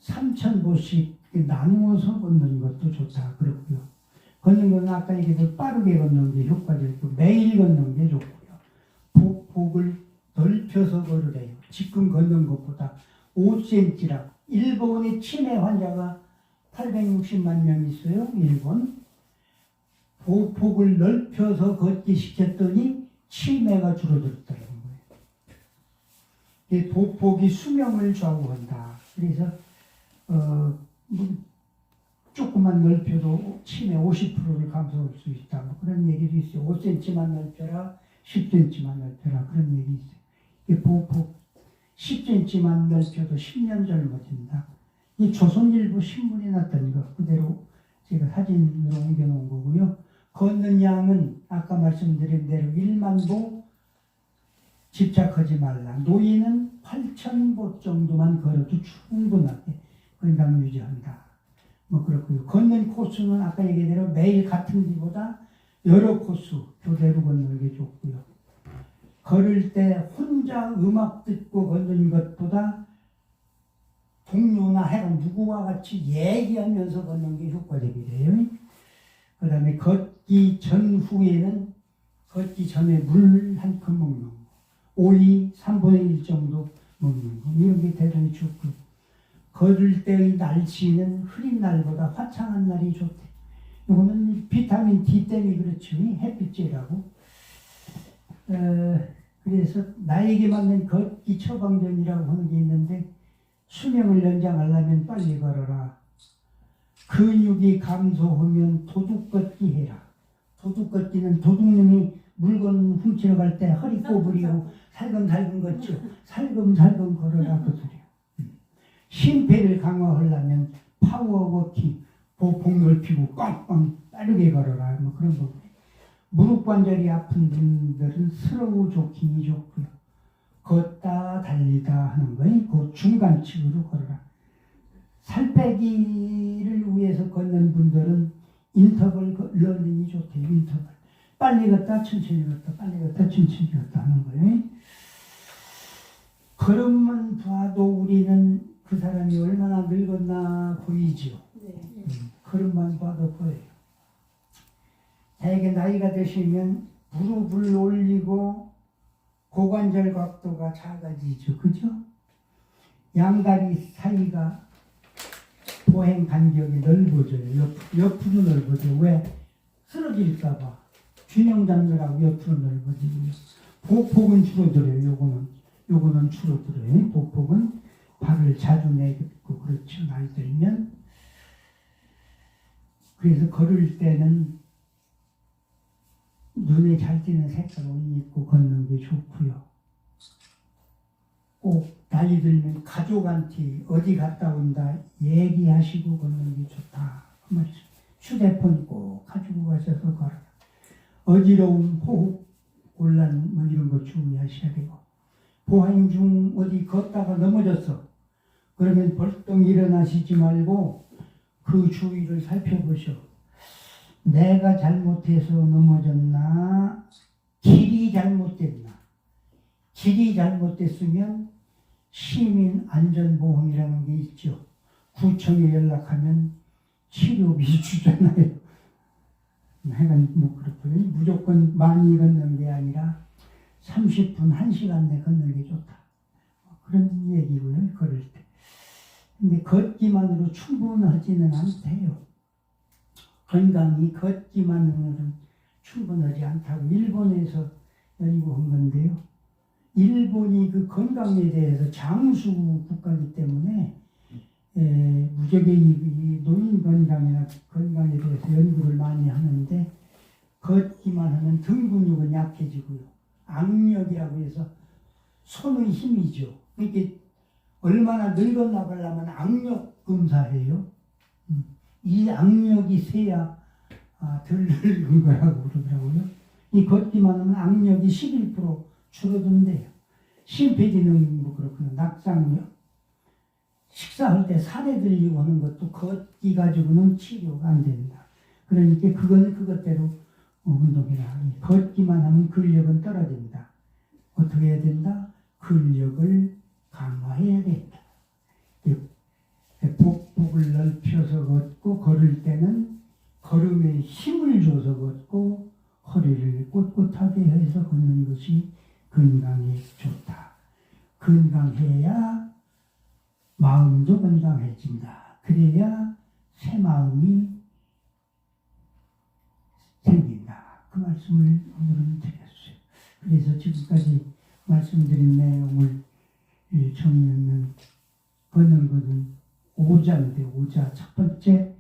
3,000보씩 나누어서 걷는 것도 좋다 그렇고요. 걷는 건 아까 얘기해서 빠르게 걷는 게 효과적이고 매일 걷는 게 좋고요. 폭을 넓혀서 걸으래요. 지금 걷는 것보다 5cm라. 일본의 치매 환자가 860만 명 있어요. 일본. 보폭을 넓혀서 걷기 시켰더니 치매가 줄어들었다는 거예요. 보폭이 수명을 좌우한다. 그래서 조금만 넓혀도 치매 50%를 감소할 수 있다. 뭐 그런 얘기도 있어요. 5cm만 넓혀라, 10cm만 넓혀라. 그런 얘기 있어요. 이 보폭 10cm만 넓혀도 10년 젊어진다. 이 조선일보 신문에 났던 거 그대로 제가 사진으로 옮겨놓은 거고요. 걷는 양은 아까 말씀드린 대로 1만 보 집착하지 말라. 노인은 8,000보 정도만 걸어도 충분하게 건강 유지한다. 뭐 그렇고요. 걷는 코스는 아까 얘기한 대로 매일 같은 데보다 여러 코스 교대로 걷는 게 좋고요. 걸을 때 혼자 음악 듣고 걷는 것보다 동료나 해가 누구와 같이 얘기하면서 걷는 게 효과적이래요. 그 다음에 걷기 전후에는 걷기 전에 물 한 컵 먹는 거, 오이 3분의 1 정도 먹는 거, 이런 게 대단히 좋고, 걸을 때의 날씨는 흐린 날보다 화창한 날이 좋대. 이거는 비타민 D 때문에 그렇죠. 햇빛이라고. 그래서 나에게 맞는 걷기 처방전이라고 하는 게 있는데, 수명을 연장하려면 빨리 걸어라. 근육이 감소하면 도둑 걷기 해라. 도둑 걷기는 도둑님이 물건 훔치러 갈 때 허리 꼬부리고 살금살금 걷죠. 살금살금 걸어라 그 소리야. 심폐를 강화하려면 파워워킹, 보폭 넓히고 꽝꽝 빠르게 걸어라. 뭐 그런 거. 무릎 관절이 아픈 분들은 슬로우 조깅이 좋고요. 걷다 달리다 하는 거예요. 그 중간식으로 걸어라. 살 빼기를 위해서 걷는 분들은 인터벌 러닝이 좋대요. 인터벌. 빨리 걷다 천천히 걷다 빨리 걷다 천천히 걷다 하는 거예요. 걸음만 봐도 우리는 그 사람이 얼마나 늙었나 보이죠. 걸음만 봐도 보여요. 대개 나이가 드시면 무릎을 올리고 고관절 각도가 작아지죠. 그죠? 양다리 사이가 보행 간격이 넓어져요. 옆으로 넓어져요. 왜? 쓰러질까봐. 균형 잡느라고 옆으로 넓어지고요. 보폭은 줄어들어요. 요거는 줄어들어요. 보폭은 발을 자주 내딛고 그렇죠. 나이 들면. 그래서 걸을 때는 눈에 잘 띄는 색깔 옷 입고 걷는 게 좋고요. 꼭 나이 들면 가족한테 어디 갔다 온다 얘기하시고 걷는 게 좋다. 그 말이죠. 휴대폰 꼭 가지고 가셔서 걸어라. 어지러움, 호흡, 곤란 뭐 이런 거 주의하셔야 되고, 보행 중 어디 걷다가 넘어졌어. 그러면 벌떡 일어나시지 말고 그 주위를 살펴보셔. 내가 잘못해서 넘어졌나? 길이 잘못됐나? 길이 잘못됐으면 시민 안전보험이라는 게 있죠. 구청에 연락하면 치료비 주잖아요. 하여간 뭐 그렇고요. 무조건 많이 걷는 게 아니라 30분, 1시간 내 걷는 게 좋다. 그런 얘기고요. 걸을 때. 근데 걷기만으로 충분하지는 않대요. 건강이 걷기만으로는 충분하지 않다고 일본에서 연구한 건데요. 일본이 그 건강에 대해서 장수 국가이기 때문에 무적의 이 노인 건강이나 건강에 대해서 연구를 많이 하는데 걷기만 하면 등 근육은 약해지고요. 악력이라고 해서 손의 힘이죠. 그러니까 얼마나 늙었나 보려면 악력 검사해요. 이 악력이 세야 덜 늙은 거라고 그러더라고요. 이 걷기만 하면 악력이 11% 줄어든대요. 심폐기능 뭐 그렇고요. 낙상요. 식사할 때 살에 들리고 하는 것도 걷기 가지고는 치료가 안 된다. 그러니까 그건 그것대로 운동이라. 걷기만 하면 근력은 떨어진다. 어떻게 해야 된다? 근력을 강화해야 된다. 복부를 넓혀서 걷고 걸을 때는 걸음에 힘을 줘서 걷고 허리를 꼿꼿하게 해서 걷는 것이 건강에 좋다. 건강해야 마음도 건강해진다. 그래야 새 마음이 생긴다. 그 말씀을 오늘은 드렸어요. 그래서 지금까지 말씀드린 내용을 정리하면 걷는 것은 오자인데 오자 첫 번째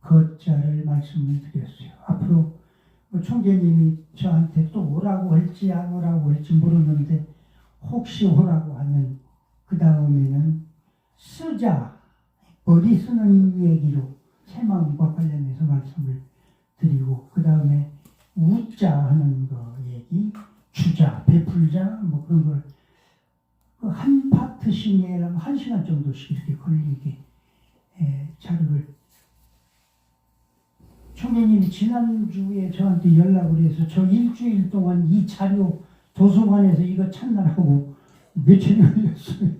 걷자를 말씀을 드렸어요. 앞으로 총재님이 저한테 또 오라고 할지 안 오라고 할지 모르는데 혹시 오라고 하면 그 다음에는 쓰자, 머리 쓰는 얘기로 새마음과 관련해서 말씀을 드리고 그 다음에 웃자 하는 거 얘기, 주자, 베풀자 뭐 그런 걸 한 파트씩 내려면 1시간 정도씩 이렇게 걸리게 자료를 총회님이 지난주에 저한테 연락을 해서 저 일주일 동안 이 자료 도서관에서 이거 찾느라고 며칠 걸렸어요.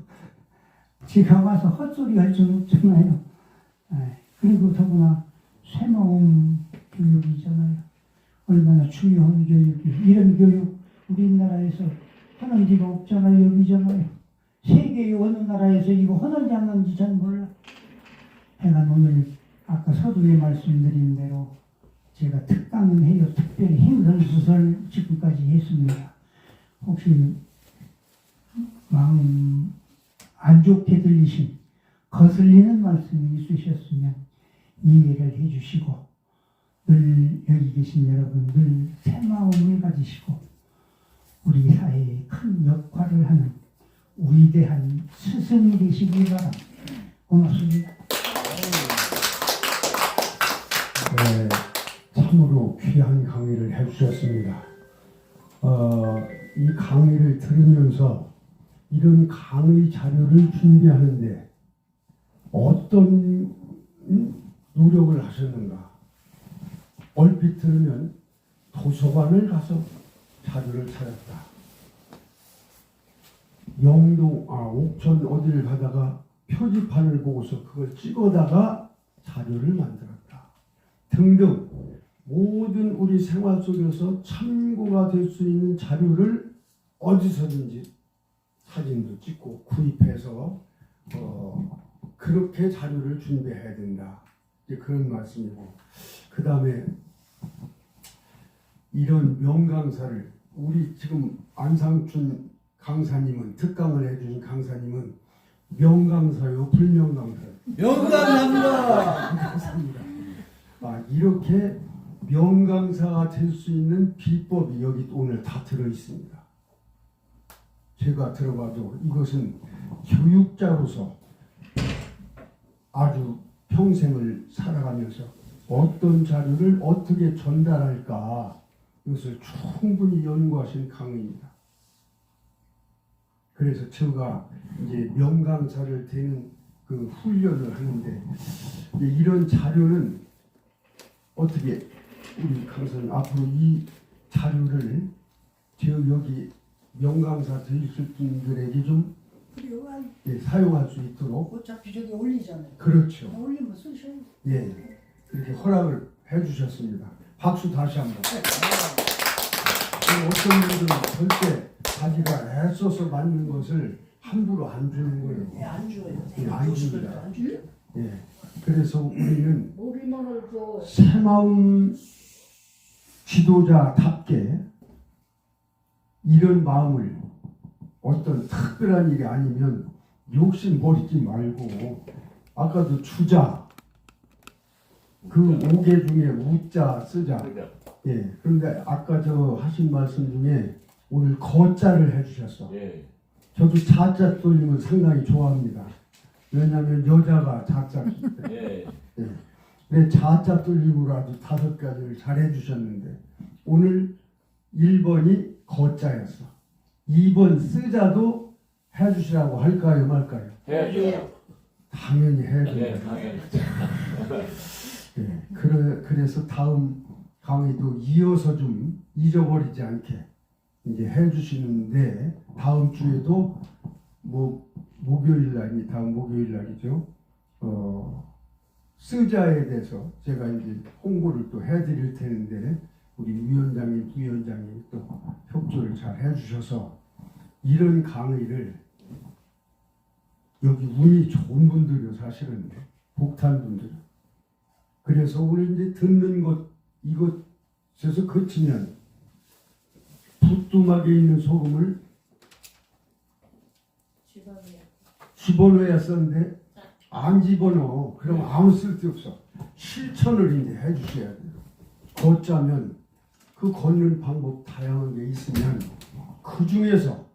제가 와서 헛소리 할 수는 없잖아요. 그리고 더구나 새마음 교육이잖아요. 얼마나 중요한 교육이 이런 교육 우리나라에서 하는 데가 없잖아요. 여기잖아요. 세계의 어느 나라에서 이거 하는지 안 하는지 잘 몰라. 하여간 오늘 아까 서두에 말씀드린 대로 제가 특강은 해요. 특별히 힘선수설 지금까지 했습니다. 혹시 마음 안 좋게 들리신 거슬리는 말씀이 있으셨으면 이해를 해주시고 늘 여기 계신 여러분 늘 새 마음을 가지시고 우리 사회에 큰 역할을 하는 위대한 스승이 되시기 바랍니다. 고맙습니다. 네, 참으로 귀한 강의를 해주셨습니다. 이 강의를 들으면서 이런 강의 자료를 준비하는데 어떤 노력을 하셨는가? 얼핏 들으면 도서관을 가서 자료를 찾았다. 영동, 옥천 어디를 가다가 표지판을 보고서 그걸 찍어다가 자료를 만들었다. 등등 모든 우리 생활 속에서 참고가 될 수 있는 자료를 어디서든지 사진도 찍고 구입해서 그렇게 자료를 준비해야 된다. 그런 말씀이고 그 다음에 이런 명강사를 우리 지금 안상춘 강사님은 특강을 해주신 강사님은 명강사요 불명강사요? 명강사입니다. 감사합니다. 이렇게 명강사가 될 수 있는 비법이 여기 오늘 다 들어 있습니다. 제가 들어봐도 이것은 교육자로서 아주 평생을 살아가면서 어떤 자료를 어떻게 전달할까 이것을 충분히 연구하신 강의입니다. 그래서 제가 이제 명강사를 되는 그 훈련을 하는데 이런 자료는 어떻게 우리 강사님 앞으로 이 자료를 저 여기 명강사 되실 분들에게 좀 그래요. 아이, 예, 사용할 수 있도록 어차피 저기 올리잖아요. 그렇죠. 올리면 쓰셔요. 예, 그렇게 허락을 해주셨습니다. 박수 다시 한번. 어떤 분들은 절대 자기가 애써서 만든 것을 함부로 안 주는 예, 거예요. 안 줘요. 예, 안 줍니다. 안 주죠. 예, 그래서 우리는 우리만을 줘. 새마음 지도자답게 이런 마음을 어떤 특별한 일이 아니면 욕심 버리지 말고 아까도 주자 그 5개 중에 우자 쓰자 예 그런데 아까 저 하신 말씀 중에 오늘 거자를 해주셨어. 예. 저도 자자 돌리면 상당히 좋아합니다. 왜냐하면 여자가 자자기 때문에. 예. 예. 내 자자 뚫림으로 아주 5가지를 잘 해주셨는데 오늘 1번이 거자였어. 2번 쓰자도 해주시라고 할까요 말까요? 해야죠. 당연히 해야 네, 됩니다. 당연히. 예. 그래서 다음 강의도 이어서 좀 잊어버리지 않게 이제 해주시는데 다음 주에도 뭐 목요일 날이 다음 목요일 날이죠. 쓰자에 대해서 제가 이제 홍보를 또 해드릴 텐데 우리 위원장님, 부위원장님 또 협조를 잘 해주셔서 이런 강의를 여기 운이 좋은 분들이요 사실은 복탄 분들. 그래서 우리 이제 듣는 것 이것에서 그치면 부뚜막에 있는 소금을 집어넣어야 쓰는데 안 집어넣어. 그럼 아무 쓸데없어. 실천을 이제 해주셔야 돼요. 걷자면 그 걷는 방법 다양한 게 있으면 그 중에서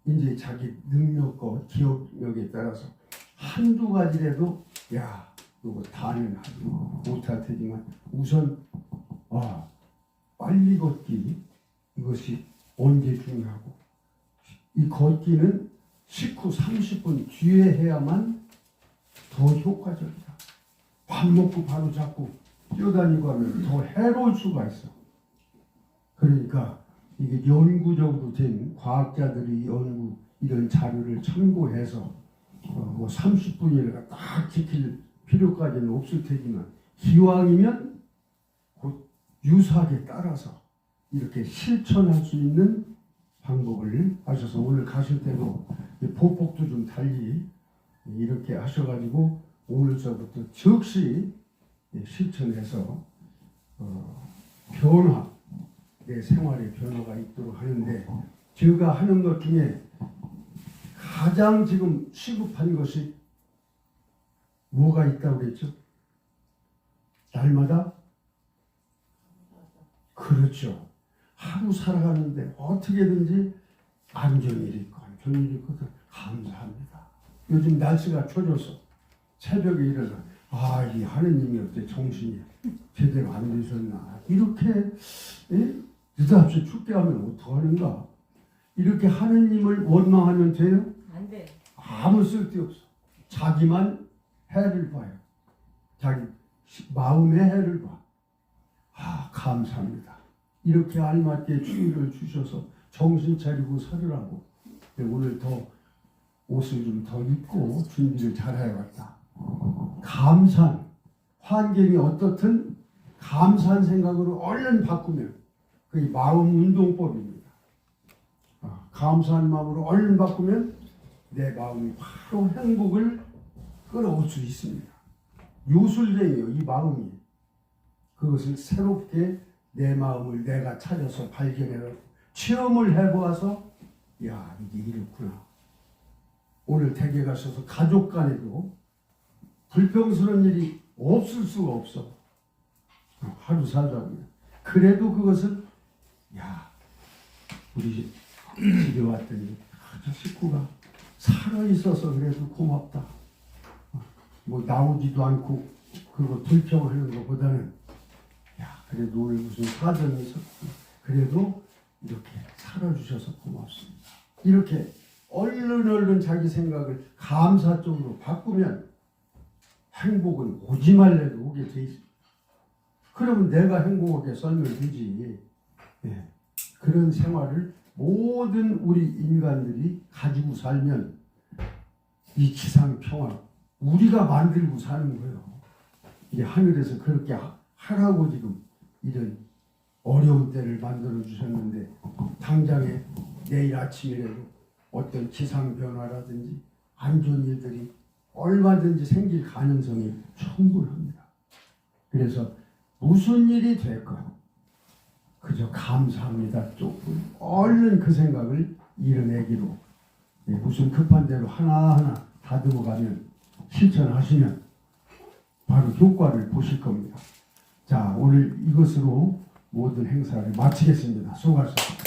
이제 자기 능력과 기억력에 따라서 한두 가지라도 야 이거 다는 하지 못할 테지만 우선 빨리 걷기 이것이 언제 중요하고 이 걷기는 식후 30분 뒤에 해야만 더 효과적이다. 밥 먹고 바로 자꾸 뛰어다니고 하면 더 해로울 수가 있어. 그러니까 이게 연구적으로 된 과학자들이 연구 이런 자료를 참고해서 뭐 30분이나 딱 지킬 필요까지는 없을 테지만 기왕이면 곧 유사하게 따라서 이렇게 실천할 수 있는 방법을 하셔서 오늘 가실 때도 보폭도 좀 달리 이렇게 하셔가지고 오늘서부터 즉시 실천해서 변화 내 생활의 변화가 있도록 하는데 제가 하는 것 중에 가장 지금 시급한 것이 뭐가 있다고 그랬죠? 날마다? 그렇죠. 하루 살아가는데 어떻게든지 안전일이 있고 안 좋은 일이 있거든. 감사합니다. 요즘 날씨가 추워져서 새벽에 일어나 이 하느님이 어때 정신이 제대로 안 되셨나 이렇게 느닷없이 춥게 하면 어떡하는가 이렇게 하느님을 원망하면 돼요? 안 돼. 아무 쓸데없어. 자기만 해를 봐요. 자기 마음의 해를 봐. 감사합니다. 이렇게 알맞게 주의를 주셔서 정신 차리고 서류라고 오늘 더 옷을 좀 더 입고 준비를 잘 해야겠다. 감사한 환경이 어떻든 감사한 생각으로 얼른 바꾸면 그게 마음 운동법입니다. 감사한 마음으로 얼른 바꾸면 내 마음이 바로 행복을 끌어올 수 있습니다. 요술쟁이요 이 마음이 그것을 새롭게 내 마음을 내가 찾아서 발견해서 체험을 해보아서 야 이게 이렇구나. 오늘 댁에 가셔서 가족 간에도 불평스러운 일이 없을 수가 없어. 하루 살다 보면. 그래도 그것을 우리 집에 왔더니 저 식구가 살아있어서 그래도 고맙다. 뭐 나오지도 않고 그거 불평하는 것보다는 그래도 오늘 무슨 사정이 있었고 그래도 이렇게 살아주셔서 고맙습니다. 이렇게 얼른 자기 생각을 감사 쪽으로 바꾸면 행복은 오지 말래도 오게 돼 있습니다. 그러면 내가 행복하게 살면 되지. 그런 생활을 모든 우리 인간들이 가지고 살면 이 지상 평화 우리가 만들고 사는 거예요. 이게 하늘에서 그렇게 하라고 지금 이런 어려운 때를 만들어 주셨는데 당장에 내일 아침이라도 어떤 기상 변화라든지 안 좋은 일들이 얼마든지 생길 가능성이 충분합니다. 그래서 무슨 일이 될까 그저 감사합니다. 조금 얼른 그 생각을 이뤄내기로 무슨 급한 대로 하나하나 다듬어가면 실천하시면 바로 효과를 보실 겁니다. 자, 오늘 이것으로 모든 행사를 마치겠습니다. 수고하셨습니다.